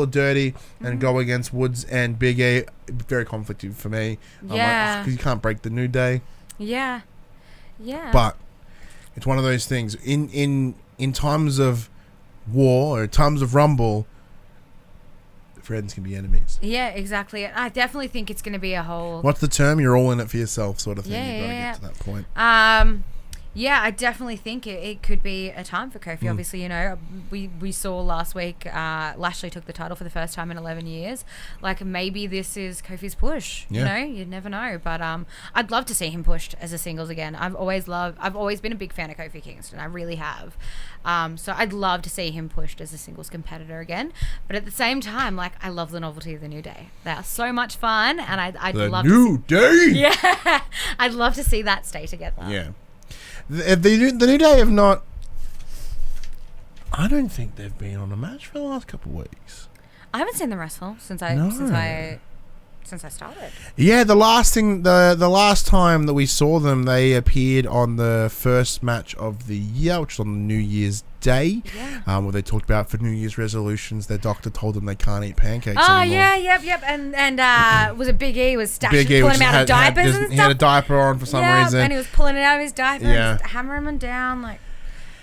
dirty and go against Woods and Big A, very conflicting for me. Because you can't break the New Day. Yeah. But it's one of those things. In times of war or times of Rumble, friends can be enemies. Yeah, exactly. I definitely think it's going to be a whole... What's the term? You're all in it for yourself, sort of thing. You've got to get to that point. Yeah, I definitely think it could be a time for Kofi. Obviously, we saw last week Lashley took the title for the first time in 11 years. Like, maybe this is Kofi's push. You'd never know. But I'd love to see him pushed as a singles again. I've always been a big fan of Kofi Kingston. I really have. So I'd love to see him pushed as a singles competitor again. But at the same time, like, I love the novelty of the New Day. They are so much fun, and I'd love to see... New Day! Yeah, I'd love to see that stay together. Yeah. The New Day have not... I don't think they've been on a match for the last couple of weeks. I haven't seen them wrestle since I started. Yeah, the last time that we saw them, they appeared on the first match of the year, which was on New Year's Day, where they talked about, for New Year's resolutions, their doctor told them they can't eat pancakes anymore. Yep. And was it Big E was pulling him out of diapers and stuff? He had a diaper on for some reason. And he was pulling it out of his diaper and hammering him down. Like,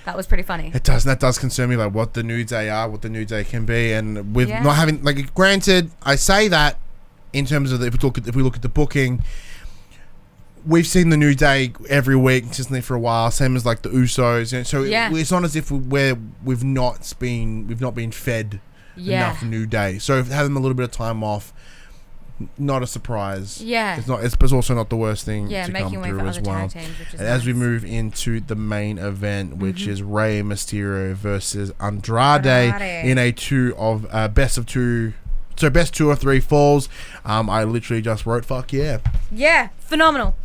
that was pretty funny. That does concern me, like, what the New Day are, what the New Day can be, and with not having, like, granted, I say that in terms of if we look at the booking, we've seen the New Day every week consistently for a while, same as like the Usos. So it's not as if we've not been fed enough New Day. So having them a little bit of time off, not a surprise. Yeah. It's also not the worst thing to come through as well. Teams, and as we move into the main event, which is Rey Mysterio versus Andrade in a best 2 or 3 falls. I literally just wrote, fuck yeah. Yeah, phenomenal.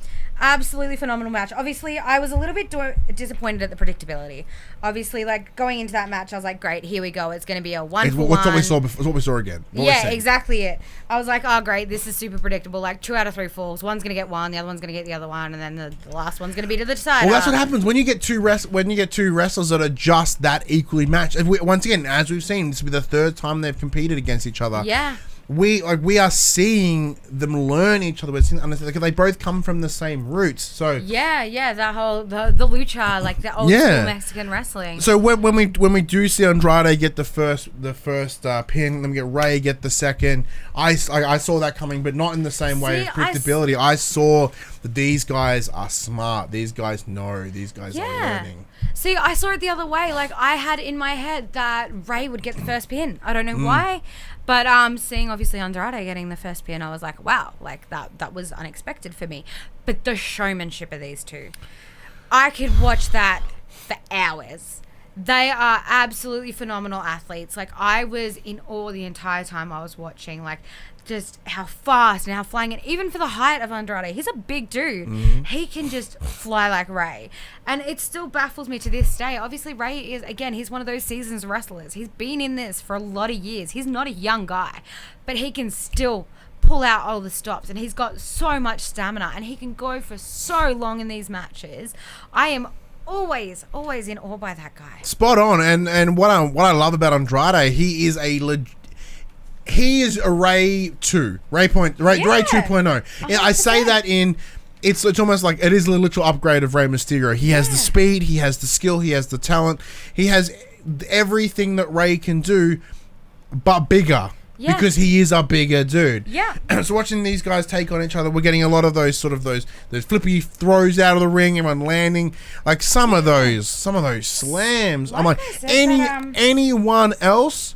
Absolutely phenomenal match. Obviously, I was a little bit disappointed at the predictability. Obviously, like, going into that match, I was like, great, here we go. It's going to be a 1-for-1. What's what we saw before, what we saw again. Yeah, exactly it. I was like, oh, great, this is super predictable. Like, 2 out of 3 falls. One's going to get one, the other one's going to get the other one, and then the last one's going to be to the decider. Well, that's what happens when you get two wrestlers that are just that equally matched. Once again, as we've seen, this will be the 3rd time they've competed against each other. Yeah. We are seeing them learn each other. Because they both come from the same roots. So yeah, that whole the lucha, like the old school Mexican wrestling. So when we do see Andrade get the first pin, then we get Rey get the second. I saw that coming, but not in the same way of predictability. I saw that these guys are smart. These guys know. These guys are learning. See, I saw it the other way. Like, I had in my head that Rey would get the first pin. I don't know why. But seeing, obviously, Andrade getting the first pin, I was like, wow, like, that was unexpected for me. But the showmanship of these two, I could watch that for hours. They are absolutely phenomenal athletes. Like, I was in awe the entire time I was watching. Like, just how fast and how flying, and even for the height of Andrade, he's a big dude. He can just fly like Rey, and it still baffles me to this day. Obviously, Rey is, again, he's one of those seasoned wrestlers. He's been in this for a lot of years. He's not a young guy, but he can still pull out all the stops, and he's got so much stamina, and he can go for so long in these matches. I am always in awe by that guy. Spot on. And what I love about Andrade, he is a Rey 2, Rey 2.0. I say that it's almost like it is a literal upgrade of Rey Mysterio. He has the speed, he has the skill, he has the talent, he has everything that Rey can do, but bigger. Yeah. Because he is a bigger dude. Yeah. So watching these guys take on each other, we're getting a lot of those flippy throws out of the ring, everyone landing, like some of those slams. I'm like, anyone else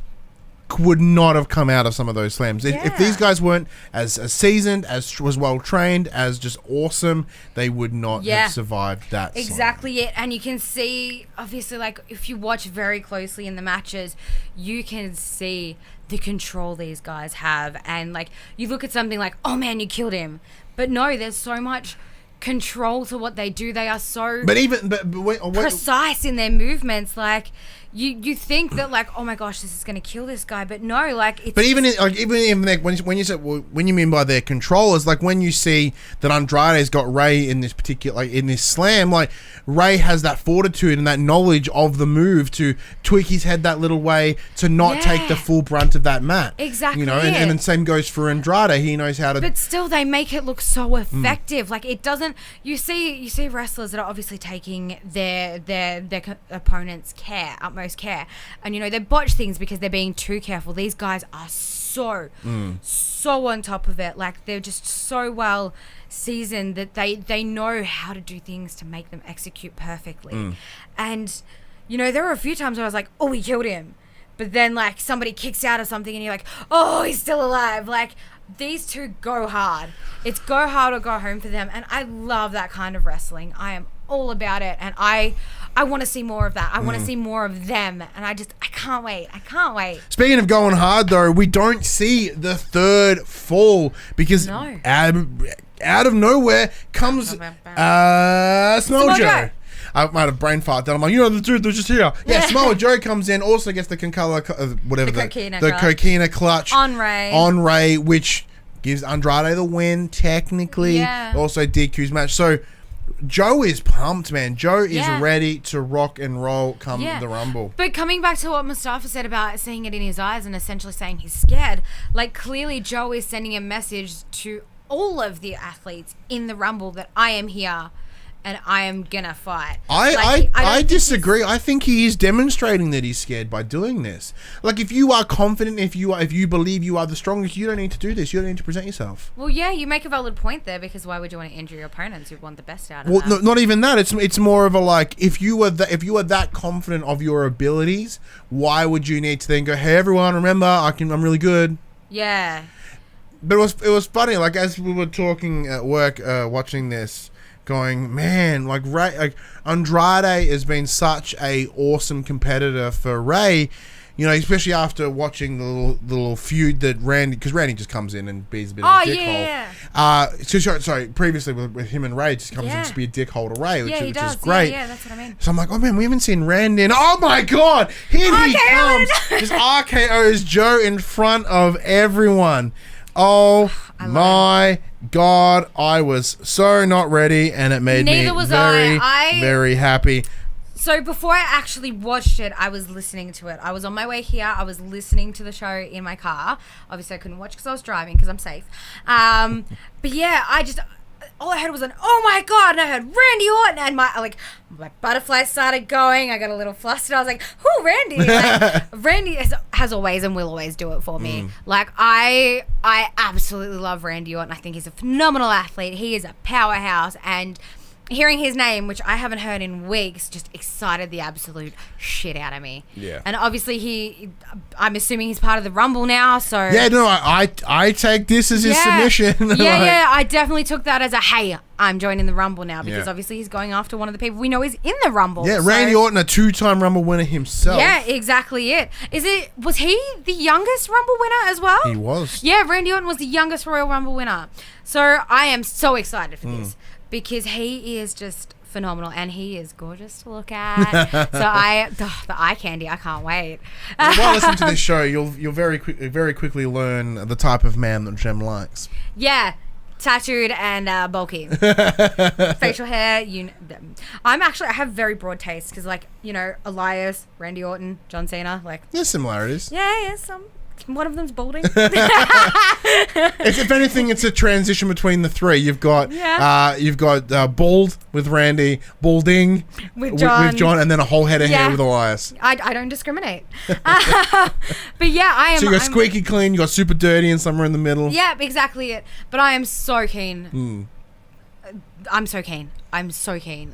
would not have come out of some of those slams. If these guys weren't as seasoned, as was well trained, as just awesome, they would not have survived that. Exactly it. And you can see, obviously, like, if you watch very closely in the matches, you can see the control these guys have. And, like, you look at something like, oh man, you killed him, but no, there's so much control to what they do. They are so precise in their movements. Like, you think that, like, oh my gosh, this is going to kill this guy, but no, like, it's... But even when you say, when you mean by their controllers, like, when you see that Andrade's got Rey in this particular, like, in this slam, like, Rey has that fortitude and that knowledge of the move to tweak his head that little way to not take the full brunt of that mat. Exactly. You know, and then same goes for Andrade. He knows how to... But still, they make it look so effective. Like, it doesn't... You see wrestlers that are obviously taking their opponent's utmost care, and, you know, they botch things because they're being too careful. These guys are so on top of it. Like, they're just so well seasoned that they know how to do things to make them execute perfectly. And, you know, there were a few times where I was like, oh, he killed him, but then, like, somebody kicks out of something and you're like, oh, he's still alive. Like, these two go hard. It's go hard or go home for them, and I love that kind of wrestling. I am all about it, and I want to see more of that. I want to see more of them, and I can't wait. Speaking of going hard, though, we don't see the 3rd fall because out of nowhere comes Samoa Joe. I might have brain fart. Then I'm like, you know, the dude was just here. Yeah, Samoa Joe comes in, also gets the coquina clutch on Rey, which gives Andrade the win technically. Yeah. Also DQ's match. So Joe is pumped, man. Joe is ready to rock and roll come the Rumble. But coming back to what Mustafa said about seeing it in his eyes and essentially saying he's scared, like, clearly Joe is sending a message to all of the athletes in the Rumble that I am here and I am gonna fight. I disagree. I think he is demonstrating that he's scared by doing this. Like, if you are confident, if you believe you are the strongest, you don't need to do this. You don't need to present yourself. Well, yeah, you make a valid point there, because why would you want to injure your opponents? You want the best out of them. Well, not even that. It's more of a, like, if you are that confident of your abilities, why would you need to then go, hey everyone, remember I'm really good. Yeah. But it was funny, like, as we were talking at work, watching this, going, man, like Andrade has been such a awesome competitor for Ray, you know, especially after watching the little feud that Randy, because Randy just comes in and be a bit of a dickhole. Sorry, previously with him and Ray, just comes in to be a dickhole to Ray, which is great. Yeah, that's what I mean. So I'm like, oh man, we haven't seen Randy in, oh my god, here he comes, just RKO's Joe in front of everyone. Oh my god, I was so not ready, and it made me very happy. So before I actually watched it, I was listening to it. I was on my way here. I was listening to the show in my car. Obviously, I couldn't watch because I was driving because I'm safe. But yeah, all I heard was oh my god, and I heard Randy Orton, and my butterflies started going. I got a little flustered. I was like, who, Randy? Like, Randy has always and will always do it for me. Like, I absolutely love Randy Orton. I think he's a phenomenal athlete. He is a powerhouse, and hearing his name, which I haven't heard in weeks, just excited the absolute shit out of me. Yeah. And obviously I'm assuming he's part of the Rumble now, so... Yeah, no, I take this as his submission. Yeah, I definitely took that as hey, I'm joining the Rumble now, because obviously he's going after one of the people we know is in the Rumble. Yeah, Randy Orton, a 2-time Rumble winner himself. Yeah, exactly it. Was he the youngest Rumble winner as well? He was. Yeah, Randy Orton was the youngest Royal Rumble winner. So I am so excited for this, because he is just phenomenal, and he is gorgeous to look at. So the eye candy, I can't wait. While listening to this show, you'll very quickly learn the type of man that Jem likes. Yeah, tattooed and bulky, facial hair. I have very broad taste, because Elias, Randy Orton, John Cena, there's similarities. Yeah, some. One of them's balding. If anything, it's a transition between the three. You've got bald with Randy, balding with John, and then a whole head of hair with Elias. I don't discriminate. But yeah, I am. So you got squeaky clean, you got super dirty, and somewhere in the middle. Yeah, exactly it. But I am so keen. I'm so keen. I'm so keen.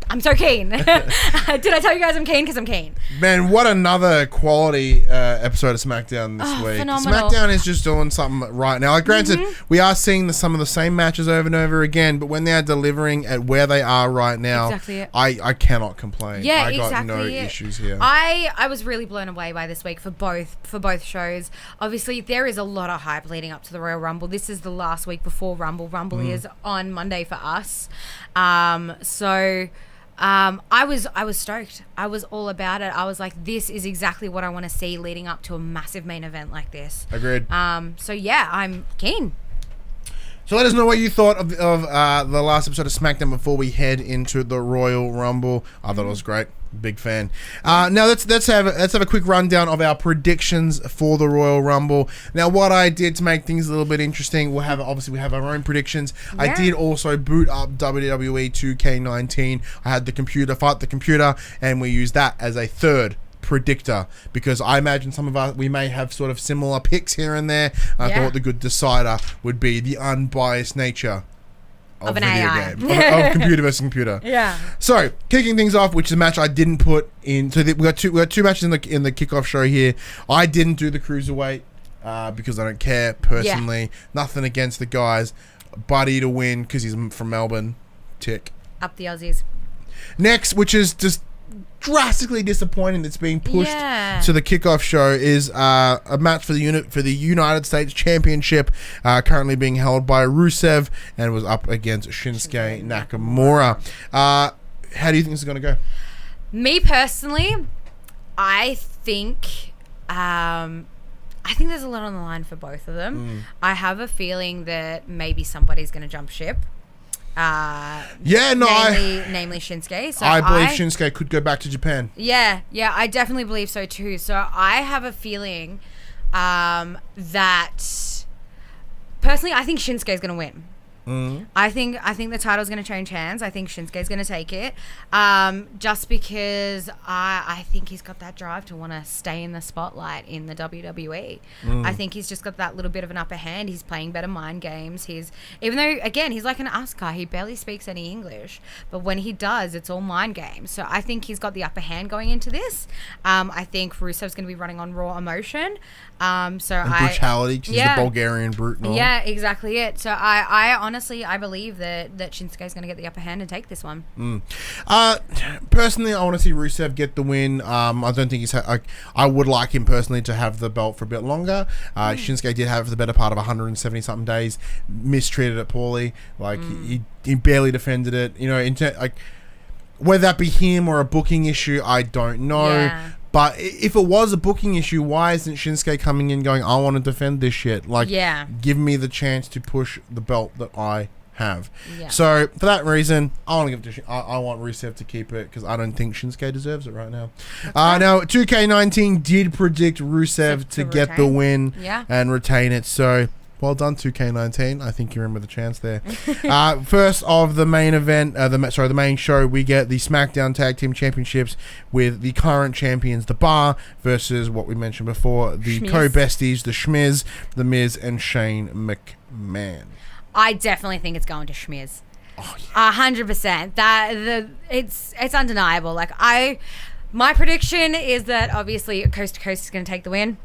I'm so keen. Did I tell you guys I'm keen? Because I'm keen. Man, what another quality episode of SmackDown this week. Phenomenal. SmackDown is just doing something right now. Granted, we are seeing some of the same matches over and over again, but when they are delivering at where they are right now, exactly it. I cannot complain. Yeah, I got no issues here. I was really blown away by this week for both shows. Obviously, there is a lot of hype leading up to the Royal Rumble. This is the last week before Rumble. Rumble is on Monday for us. I was stoked. I was all about it. I was like, this is exactly what I want to see leading up to a massive main event like this. Agreed. So yeah, I'm keen. So let us know what you thought of the last episode of SmackDown before we head into the Royal Rumble. I thought it was great. Big fan. Now let's have a quick rundown of our predictions for the Royal Rumble. Now, what I did to make things a little bit interesting, we have our own predictions. Yeah. I did also boot up WWE 2K19. I had the computer fight the computer, and we used that as a third predictor, because I imagine some of us, we may have sort of similar picks here and there. I thought the good decider would be the unbiased nature of an AI game, of computer versus computer. Yeah. So kicking things off, which is a match I didn't put in. So we got two matches in the kickoff show here. I didn't do the cruiserweight because I don't care personally. Yeah. Nothing against the guys. Buddy to win because he's from Melbourne. Tick. Up the Aussies. Next, which is just drastically disappointing that's being pushed to the kickoff show, is a match for the United States Championship, currently being held by Rusev, and was up against Shinsuke Nakamura. How do you think this is going to go? Me personally, I think there's a lot on the line for both of them. I have a feeling that maybe somebody's going to jump ship. Namely Shinsuke. So I believe Shinsuke could go back to Japan. Yeah, I definitely believe so too. So I have a feeling that personally, I think Shinsuke is going to win. I think the title's going to change hands. I think Shinsuke's going to take it, just because I think he's got that drive to want to stay in the spotlight in the WWE. I think he's just got that little bit of an upper hand. He's playing better mind games. Even though, again, he's like an Asuka. He barely speaks any English, but when he does, it's all mind games. So I think he's got the upper hand going into this. I think Rusev's going to be running on raw emotion. And brutality, because he's a Bulgarian brute. Yeah, exactly it. So I believe that Shinsuke's going to get the upper hand and take this one. Personally, I want to see Rusev get the win. I don't think I would like him personally to have the belt for a bit longer. Shinsuke did have it for the better part of 170 something days, mistreated it poorly. He barely defended it. Whether that be him or a booking issue, I don't know. Yeah. But if it was a booking issue, why isn't Shinsuke coming in going, I want to defend this shit? Give me the chance to push the belt that I have. Yeah. So, for that reason, I want to give it to I want Rusev to keep it, because I don't think Shinsuke deserves it right now. Now, 2K19 did predict Rusev to get the win and retain it. So, well done, 2K19. I think you remember the chance there. First of the main event, the main show, we get the SmackDown Tag Team Championships with the current champions, The Bar, versus what we mentioned before, the co-besties, the Schmiz, The Miz, and Shane McMahon. I definitely think it's going to Schmiz. 100%. It's undeniable. My prediction is that obviously Coast to Coast is going to take the win.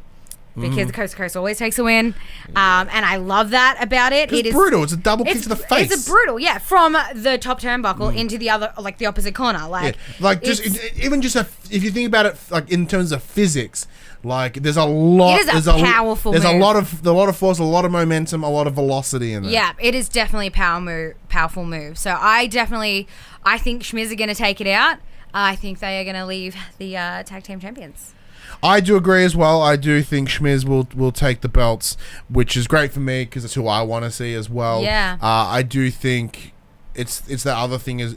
Because the Coast to Coast always takes a win. And I love that about it. It's brutal. It's a double kick to the face. It's a brutal, from the top turnbuckle into the other, the opposite corner. If you think about it, in terms of physics, there's a lot. It is a powerful move. There's a lot of force, a lot of momentum, a lot of velocity in there. Yeah, it is definitely a powerful move. So I think Schmiz are going to take it out. I think they are going to leave the tag team champions. I do agree as well. I do think Schmiz will take the belts, which is great for me because it's who I want to see as well. Yeah. I do think it's the other thing is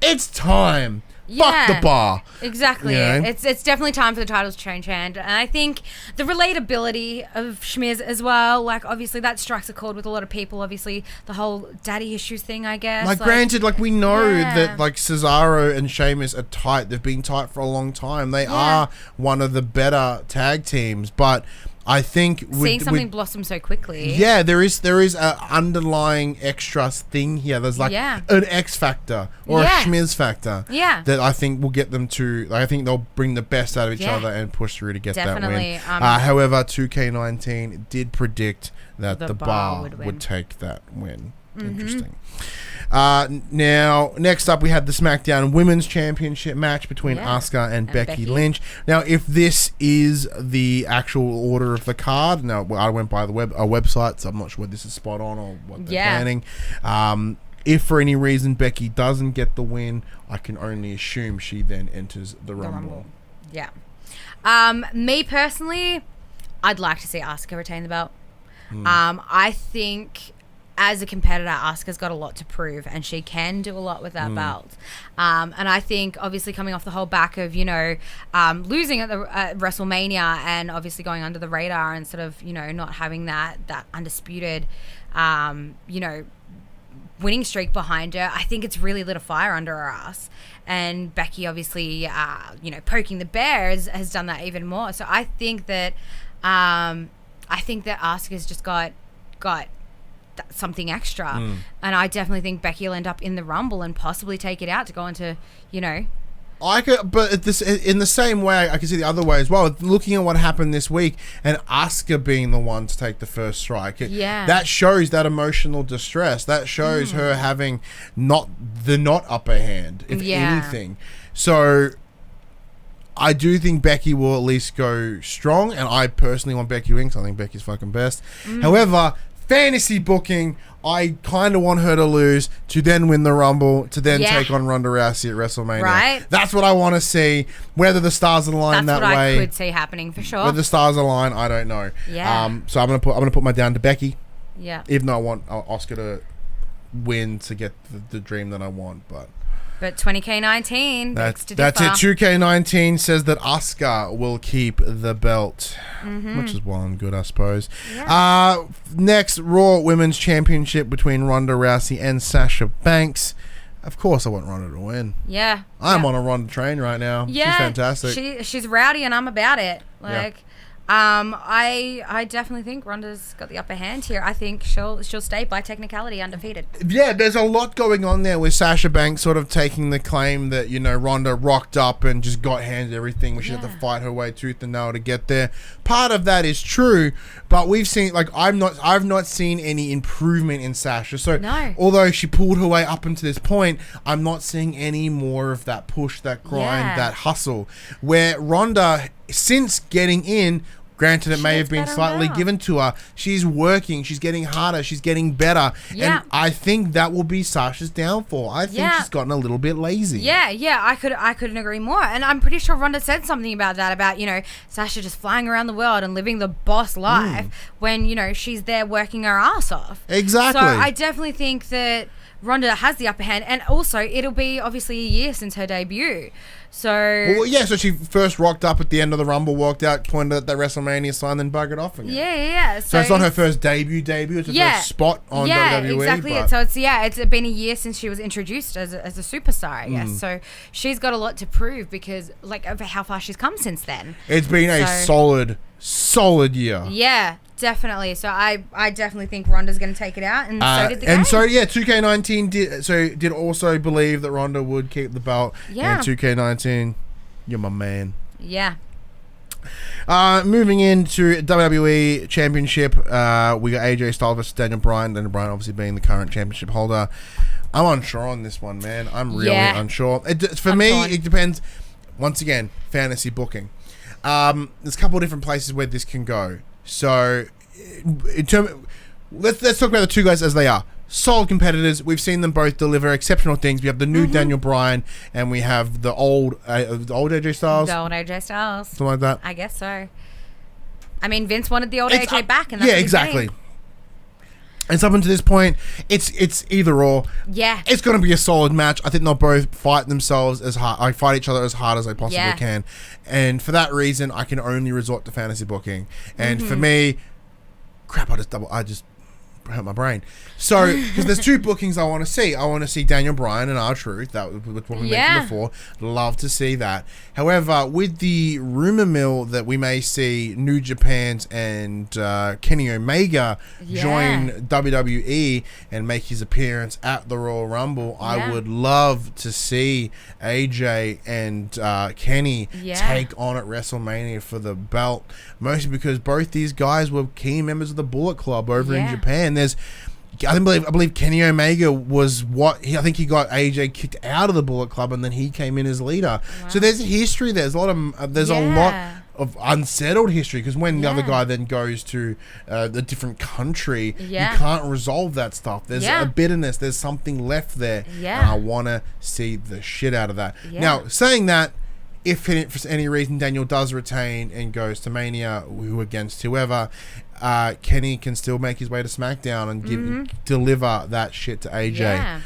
it's time. Yeah. Fuck The Bar. Exactly. It's definitely time for the titles to change hand. And I think the relatability of Schmiz as well, obviously that strikes a chord with a lot of people. Obviously the whole daddy issues thing, I guess. Granted, we know that Cesaro and Sheamus are tight. They've been tight for a long time. They are one of the better tag teams, but I think seeing something blossom so quickly. Yeah, there is a underlying extra thing here. There's an X factor or a Schmiz factor. Yeah. That I think will get them to. I think they'll bring the best out of each other and push through to get that win. However, 2K19 did predict that the Bar would take that win. Interesting. Now, next up, we had the SmackDown Women's Championship match between Asuka and Becky Lynch. Now, if this is the actual order of the card, now I went by a website, so I'm not sure whether this is spot on or what they're planning. If for any reason Becky doesn't get the win, I can only assume she then enters the Rumble. Yeah. Me personally, I'd like to see Asuka retain the belt. I think as a competitor, Asuka's got a lot to prove, and she can do a lot with that belt. And I think, obviously, coming off the whole back of, losing at WrestleMania and obviously going under the radar and sort of, not having that undisputed, winning streak behind her, I think it's really lit a fire under her ass. And Becky, obviously, poking the bear has done that even more. So I think that Asuka's just got something extra, and I definitely think Becky will end up in the Rumble and possibly take it out to go into, but in the same way, I can see the other way as well. Looking at what happened this week and Asuka being the one to take the first strike, that shows that emotional distress. That shows her having not upper hand, if anything. So I do think Becky will at least go strong, and I personally want Becky wins. I think Becky's fucking best. However, fantasy booking, I kind of want her to lose to then win the Rumble, to then take on Ronda Rousey at WrestleMania. Right. That's what I want to see. Whether the stars align that way. That's what I could see happening for sure. Whether the stars align, I don't know. Yeah. So I'm gonna put my down to Becky. Yeah. Even though I want Oscar to win to get the dream that I want, but But 20K19. That's it. 2K19 says that Asuka will keep the belt, which is well and good, I suppose. Yeah. Next, Raw Women's Championship between Ronda Rousey and Sasha Banks. Of course, I want Ronda to win. Yeah. I'm on a Ronda train right now. Yeah. She's fantastic. She's rowdy and I'm about it. I definitely think Ronda's got the upper hand here. I think she'll stay by technicality undefeated. Yeah, there's a lot going on there with Sasha Banks sort of taking the claim that, Ronda rocked up and just got handed everything. We should have to fight her way tooth and nail to get there. Part of that is true, but we've seen, I've not seen any improvement in Sasha. So although she pulled her way up until this point, I'm not seeing any more of that push, that grind, that hustle. Where Ronda, since getting in, granted, it may have been slightly given to her. She's working. She's getting harder. She's getting better. Yeah. And I think that will be Sasha's downfall. I think she's gotten a little bit lazy. Yeah. I couldn't agree more. And I'm pretty sure Ronda said something about that, about, Sasha just flying around the world and living the boss life when, she's there working her ass off. Exactly. So I definitely think that Ronda has the upper hand. And also, it'll be obviously a year since her debut. So so she first rocked up at the end of the Rumble, walked out, pointed at the WrestleMania sign, then buggered off again. Yeah. So it's not her first debut. It's her first spot on WWE. Yeah, exactly. So it's been a year since she was introduced as a superstar, I guess. So she's got a lot to prove because of how far she's come since then. It's been a solid year. Yeah. Definitely. So I definitely think Ronda's going to take it out, and so did the game. And so 2K19 did also believe that Ronda would keep the belt. Yeah. And 2K19, you're my man. Yeah. Moving into WWE Championship, we got AJ Styles versus Daniel Bryan. Daniel Bryan obviously being the current championship holder. I'm unsure on this one, man. I'm really unsure. For me, it depends. Once again, fantasy booking. There's a couple of different places where this can go. So, let's talk about the two guys as they are. Solid competitors. We've seen them both deliver exceptional things. We have the new Daniel Bryan, and we have the old AJ Styles. The old AJ Styles. Something like that. I guess so. I mean, Vince wanted the old AJ back, and that's exactly. And up until this point, it's either or. Yeah. It's going to be a solid match. I think they'll both fight themselves as hard. Fight each other as hard as they possibly can. And for that reason, I can only resort to fantasy booking. And for me, I just hurt my brain. So, because there's two bookings I want to see. I want to see Daniel Bryan and R-Truth. That was what we mentioned before. Love to see that. However, with the rumor mill that we may see New Japan's and Kenny Omega join WWE and make his appearance at the Royal Rumble, I would love to see AJ and Kenny take on at WrestleMania for the belt. Mostly because both these guys were key members of the Bullet Club over in Japan. I believe Kenny Omega was I think he got AJ kicked out of the Bullet Club, and then he came in as leader. Wow. So there's a history. There's a lot of unsettled history, because when the other guy then goes to a different country, you can't resolve that stuff. There's a bitterness. There's something left there. Yeah. And I want to see the shit out of that. Yeah. Now, saying that, if for any reason Daniel does retain and goes to Mania, who against whoever, Kenny can still make his way to SmackDown and deliver that shit to AJ. Yeah.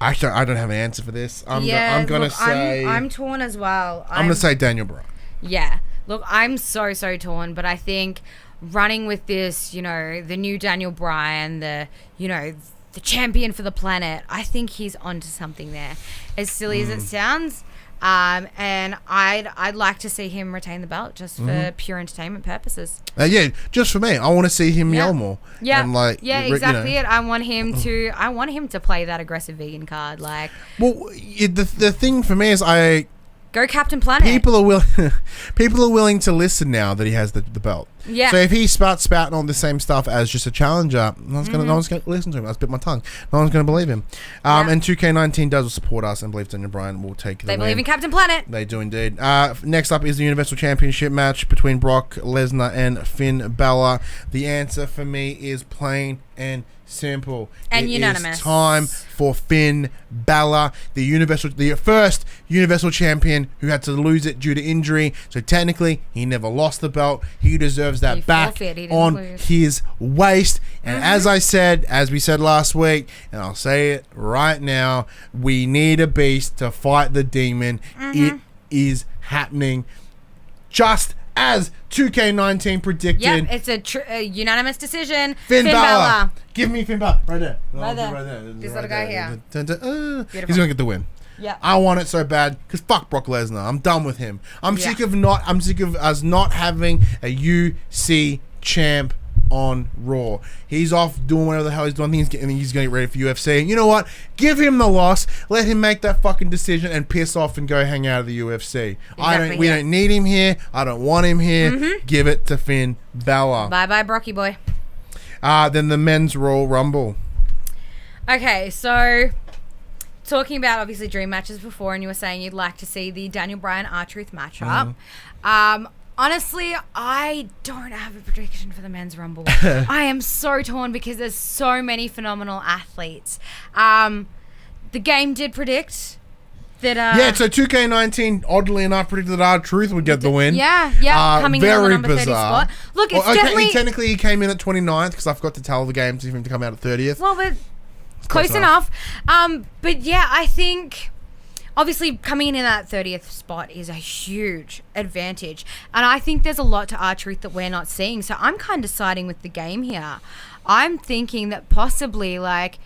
Actually, I don't have an answer for this. I'm gonna say I'm torn as well. I'm gonna say Daniel Bryan. Yeah. Look, I'm so torn, but I think running with this, the new Daniel Bryan, the champion for the planet, I think he's onto something there. As silly as it sounds. And I'd like to see him retain the belt just for pure entertainment purposes. Just for me. I want to see him yell more. Yeah, and exactly it. I want him to play that aggressive vegan card. The thing for me is go Captain Planet. People are willing to listen now that he has the belt. Yeah. So if he starts spouting all the same stuff as just a challenger, no one's gonna listen to him. I spit my tongue. No one's gonna believe him. And 2K19 does support us and believes Daniel Bryan will take the win. They believe in Captain Planet. They do indeed. Next up is the Universal Championship match between Brock Lesnar and Finn Balor. The answer for me is plain and simple and unanimous. It's time for Finn Balor, the first Universal Champion who had to lose it due to injury. So technically, he never lost the belt. He deserves deserves that He back forfeit, he didn't on lose. his waist. And as we said last week, and I'll say it right now, we need a beast to fight the demon. It is happening, just as 2K19 predicted. Yep, it's a unanimous decision. Finn Balor. Give me Finn Balor. Right there. Right there. Right there. This Right little guy there. here. He's going to get the win. Yeah. I want it so bad because fuck Brock Lesnar. I'm done with him. I'm sick of us not having a UC champ on Raw. He's off doing whatever the hell he's doing. I think he's going to get ready for UFC. And you know what? Give him the loss. Let him make that fucking decision and piss off and go hang out of the UFC. Exactly, We don't need him here. I don't want him here. Give it to Finn Balor. Bye, Brocky boy. Then the men's Royal Rumble. Okay, so talking about obviously dream matches before, and you were saying you'd like to see the Daniel Bryan R-Truth matchup. Honestly, I don't have a prediction for the men's Rumble. I am so torn because there's so many phenomenal athletes. The game did predict that... so 2K19, oddly enough, predicted that R-Truth would get the win. Yeah, coming in on the number 30 bizarre. spot. Look, it's definitely... Technically, he came in at 29th because I forgot to tell the game for him to come out at 30th. Well, but close enough. But yeah, I think... Obviously, coming in that 30th spot is a huge advantage. And I think there's a lot to R-Truth that we're not seeing. So I'm kind of siding with the game here. I'm thinking that possibly, I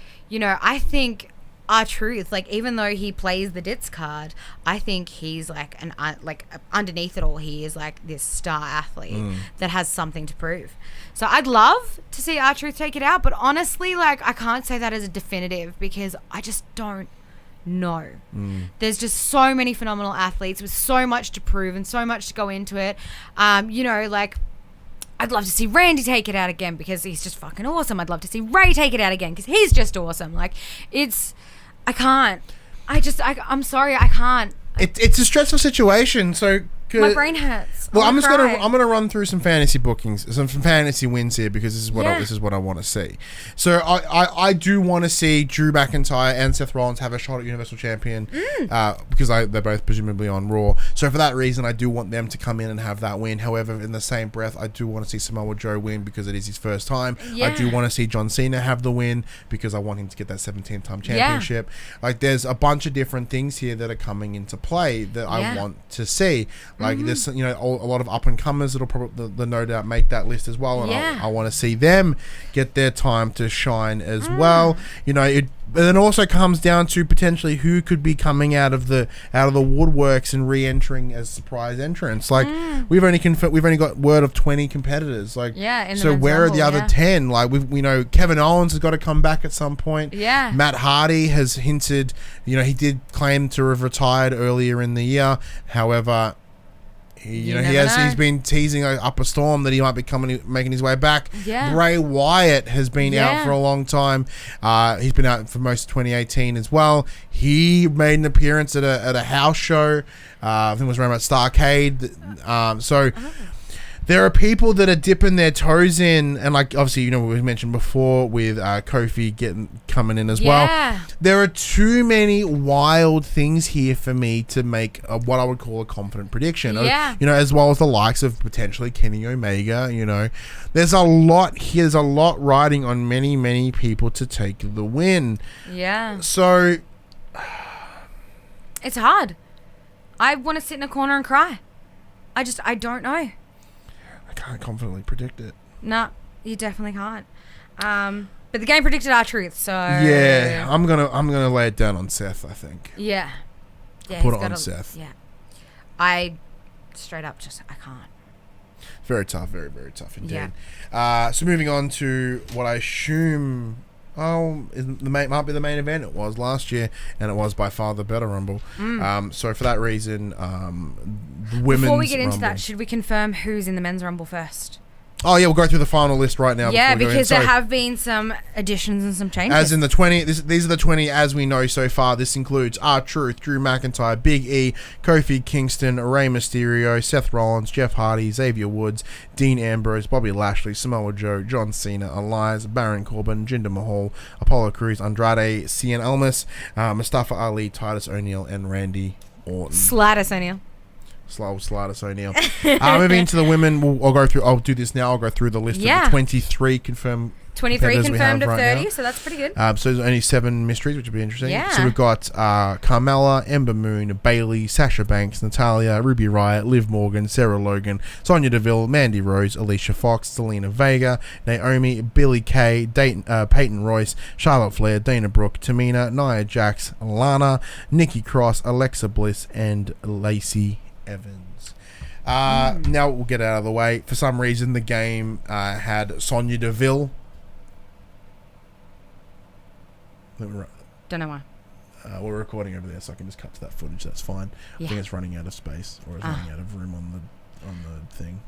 think R-Truth, even though he plays the Dits card, I think he's underneath it all, he is this star athlete that has something to prove. So I'd love to see R-Truth take it out. But honestly, I can't say that as a definitive because I just don't. No. There's just so many phenomenal athletes with so much to prove and so much to go into it. I'd love to see Randy take it out again because he's just fucking awesome. I'd love to see Ray take it out again because he's just awesome. I can't. I'm sorry, I can't. It's a stressful situation, so... My brain hurts. Well, I'm gonna run through some fantasy bookings, some fantasy wins here because this is what I want to see. So I do want to see Drew McIntyre and Seth Rollins have a shot at Universal Champion because they're both presumably on Raw. So for that reason, I do want them to come in and have that win. However, in the same breath, I do want to see Samoa Joe win because it is his first time. Yeah. I do want to see John Cena have the win because I want him to get that 17th time championship. Yeah. There's a bunch of different things here that are coming into play that I want to see. There's a lot of up and comers that'll probably no doubt make that list as well, and I want to see them get their time to shine as well. But then also comes down to potentially who could be coming out of the woodworks and re-entering as surprise entrants. We've only got word of 20 competitors. So where are the other 10? We know Kevin Owens has got to come back at some point. Yeah. Matt Hardy has hinted. He did claim to have retired earlier in the year. However, he's been teasing up a storm that he might be making his way back. Yeah. Bray Wyatt has been out for a long time. He's been out for most of 2018 as well. He made an appearance at a house show. I think it was around about Starrcade. There are people that are dipping their toes in, and obviously, we mentioned before with Kofi coming in as well. There are too many wild things here for me to make what I would call a confident prediction. As well as the likes of potentially Kenny Omega. There's a lot here. There's a lot riding on many, many people to take the win. Yeah. So it's hard. I want to sit in a corner and cry. I don't know. Can't confidently predict it. No, you definitely can't. But the game predicted R-Truth, so I'm gonna lay it down on Seth. I think. Yeah. Put it on Seth. Yeah. I straight up I can't. Very tough. Very, very tough indeed. Yeah. So moving on to what I assume. Might be the main event. It was last year, and it was by far the better Rumble. So for that reason, the women's Before we get into Rumble. that, should we confirm who's in the men's Rumble first? Oh yeah, we'll go through the final list right now. Yeah, because there have been some additions and some changes. As in the 20, these are the 20 as we know so far. This includes R-Truth, Drew McIntyre, Big E, Kofi Kingston, Rey Mysterio, Seth Rollins, Jeff Hardy, Xavier Woods, Dean Ambrose, Bobby Lashley, Samoa Joe, John Cena, Elias, Baron Corbin, Jinder Mahal, Apollo Crews, Andrade, Cien Almas, Mustafa Ali, Titus O'Neil, and Randy Orton. Sladus O'Neil. Slardis O'Neil. Moving into the women, I'll do this now. I'll go through the list of the 23 confirmed. 23 confirmed of 30, now. So that's pretty good. So there's only 7 mysteries, which will be interesting. Yeah. So we've got Carmella, Ember Moon, Bayley, Sasha Banks, Natalya, Ruby Riott, Liv Morgan, Sarah Logan, Sonya Deville, Mandy Rose, Alicia Fox, Zelina Vega, Naomi, Billie Kay, Peyton Royce, Charlotte Flair, Dana Brooke, Tamina, Nia Jax, Lana, Nikki Cross, Alexa Bliss, and Lacey Evans. Now we'll get out of the way. For some reason, the game had Sonya Deville. Don't know why. We're recording over there, so I can just cut to that footage. That's fine. Yeah. I think it's running out of space, or it's running out of room on the thing.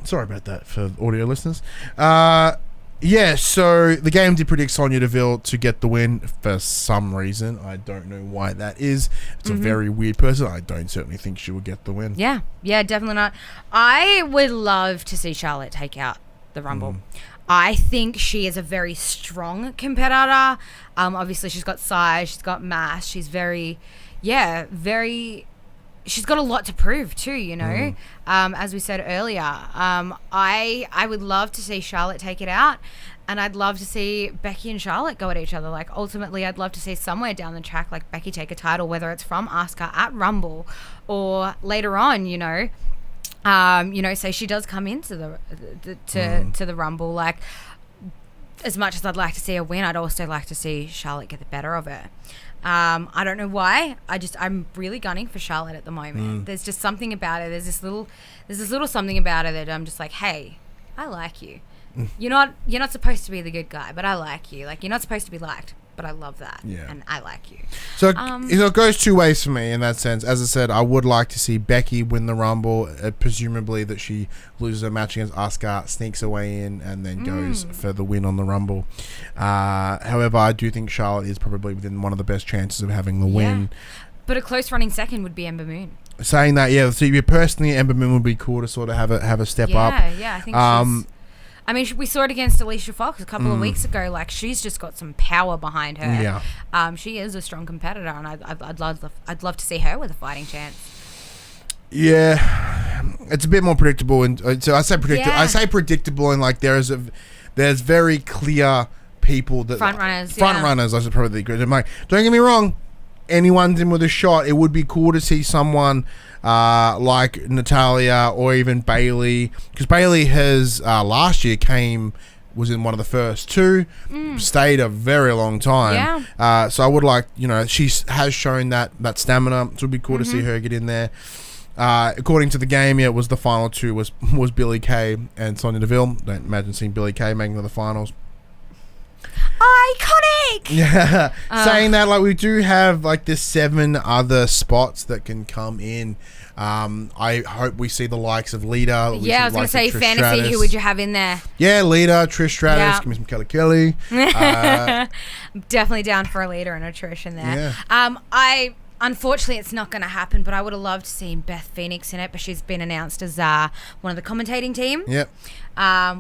Sorry about that for audio listeners. So the game did predict Sonya Deville to get the win for some reason. I don't know why that is. It's a very weird person. I don't certainly think she will get the win. Yeah, definitely not. I would love to see Charlotte take out the Rumble. I think she is a very strong competitor. Obviously, she's got size, she's got mass, she's she's got a lot to prove too, you know. As we said earlier, I would love to see Charlotte take it out, and I'd love to see Becky and Charlotte go at each other. Like, ultimately, I'd love to see somewhere down the track, like, Becky take a title, whether it's from Asuka at Rumble or later on, you know. Say she does come into the Rumble. Like, as much as I'd like to see her win, I'd also like to see Charlotte get the better of her. I don't know why. I'm really gunning for Charlotte at the moment. There's just something about her. There's this little something about her that I'm just like, hey, I like you. You're not supposed to be the good guy, but I like you. Like, you're not supposed to be liked, but I love that. Yeah. And I like you. So it goes two ways for me in that sense. As I said, I would like to see Becky win the Rumble, presumably that she loses her match against Asuka, sneaks her way in, and then goes for the win on the Rumble. However, I do think Charlotte is probably within one of the best chances of having the win. But a close running second would be Ember Moon. Saying that, so personally, Ember Moon would be cool to sort of have a step up. Yeah, I think we saw it against Alicia Fox a couple of weeks ago. Like, she's just got some power behind her. Yeah. She is a strong competitor, and I'd love to see her with a fighting chance. Yeah, it's a bit more predictable, and so I say predictable. I say predictable, and like there's very clear people that front runners. I should probably agree. Like, don't get me wrong, anyone's in with a shot. It would be cool to see someone like Natalya or even Bayley, because Bayley has last year was in one of the first two, stayed a very long time. Yeah. So I would like, she has shown that stamina. So it would be cool to see her get in there. According to the game, it was the final two was Billie Kay and Sonya Deville. Don't imagine seeing Billie Kay making the finals. Iconic. Yeah. Saying that, like, we do have like the 7 other spots that can come in. I hope we see the likes of Lita. I was going to say fantasy. Stratus. Who would you have in there? Yeah, Lita, Trish Stratus. Give me some Kelly. Definitely down for a Lita and a Trish in there. Yeah. Unfortunately, it's not going to happen, but I would have loved to see Beth Phoenix in it, but she's been announced as one of the commentating team. Yep.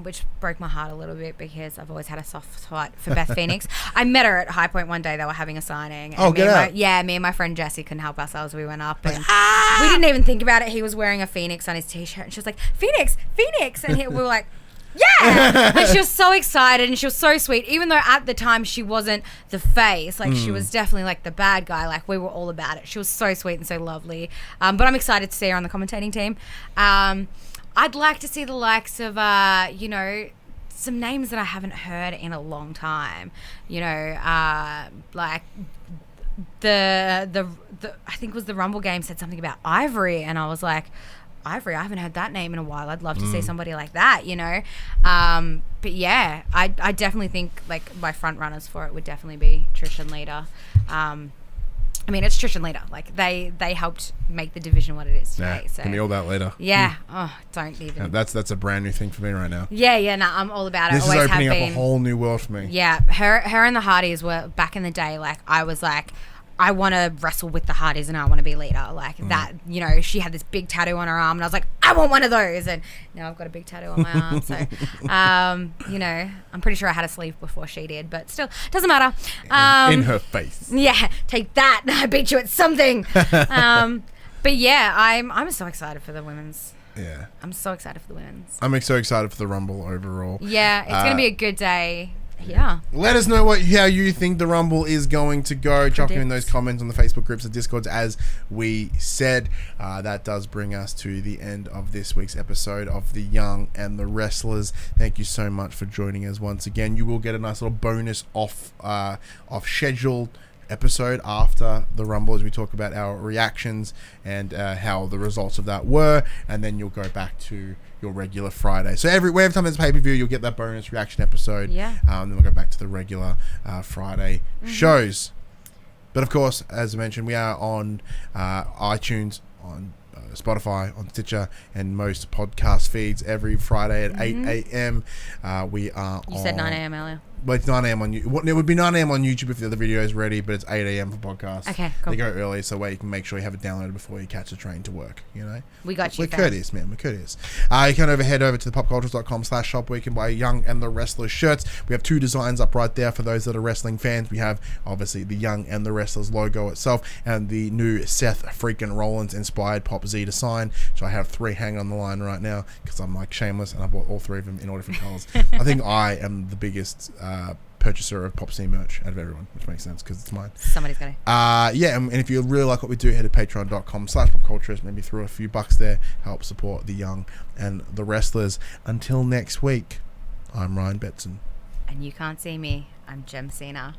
Which broke my heart a little bit because I've always had a soft spot for Beth Phoenix. I met her at High Point one day. They were having a signing. And me and my friend Jessie couldn't help ourselves. We went up and we didn't even think about it. He was wearing a Phoenix on his T-shirt, and she was like, Phoenix! And we were like, yeah! And she was so excited, and she was so sweet, even though at the time she wasn't the face. Like, she was definitely like the bad guy. Like, we were all about it. She was so sweet and so lovely. But I'm excited to see her on the commentating team. I'd like to see the likes of some names that I haven't heard in a long time. Like the I think it was the Rumble game said something about Ivory, and I was like, Ivory, I haven't heard that name in a while. I'd love to see somebody like that, But yeah, I definitely think like my front runners for it would definitely be Trish and Lita. It's Trish and Lita. Like, they helped make the division what it is today. So give me all that later. Yeah. Oh, don't even. That's a brand new thing for me right now. Yeah. No, I'm all about it. This is opening up a whole new world for me. Yeah. Her and the Hardys were back in the day. Like, I was like, I want to wrestle with the Hardys and I want to be Lita. Like that, she had this big tattoo on her arm and I was like, I want one of those. And now I've got a big tattoo on my arm. So, I'm pretty sure I had a sleeve before she did, but still, doesn't matter. In her face. Yeah, take that. I beat you at something. But yeah, I'm so excited for the women's. Yeah. I'm so excited for the women's. I'm so excited for the Rumble overall. Yeah, it's going to be a good day. Yeah. Let us know how you think the Rumble is going to go. Chuck in those comments on the Facebook groups and Discords. As we said, that does bring us to the end of this week's episode of The Young and the Wrestlers. Thank you so much for joining us once again. You will get a nice little bonus off scheduled episode after the Rumble as we talk about our reactions and how the results of that were, and then you'll go back to your regular Friday. So every time there's a pay-per-view, you'll get that bonus reaction episode. Yeah. And then we'll go back to the regular Friday shows. But of course, as I mentioned, we are on iTunes, on Spotify, on Stitcher, and most podcast feeds every Friday at 8 a.m. We are You said 9 a.m. earlier. Well, it's 9 a.m. on YouTube. It would be 9 a.m. on YouTube if the other video is ready, but it's 8 a.m. for podcasts. Okay, cool. They go early, so you can make sure you have it downloaded before you catch the train to work, you know? We got you, We're courteous, man. We're courteous. You can head over to the popculturists.com/shop where you can buy Young and the Wrestlers shirts. We have 2 designs up right there for those that are wrestling fans. We have, obviously, the Young and the Wrestlers logo itself and the new Seth freaking Rollins inspired PopC design. So I have 3 hanging on the line right now because I'm like shameless and I bought all 3 of them in all different colors. I think I am the biggest purchaser of PopC merch out of everyone, which makes sense because it's mine. Somebody's got it. Yeah, and if you really like what we do, head to patreon.com/popculturist. Maybe throw a few bucks there, help support the Young and the Wrestlers. Until next week, I'm Ryan BETSON. And you can't see me. I'm Jem Cena.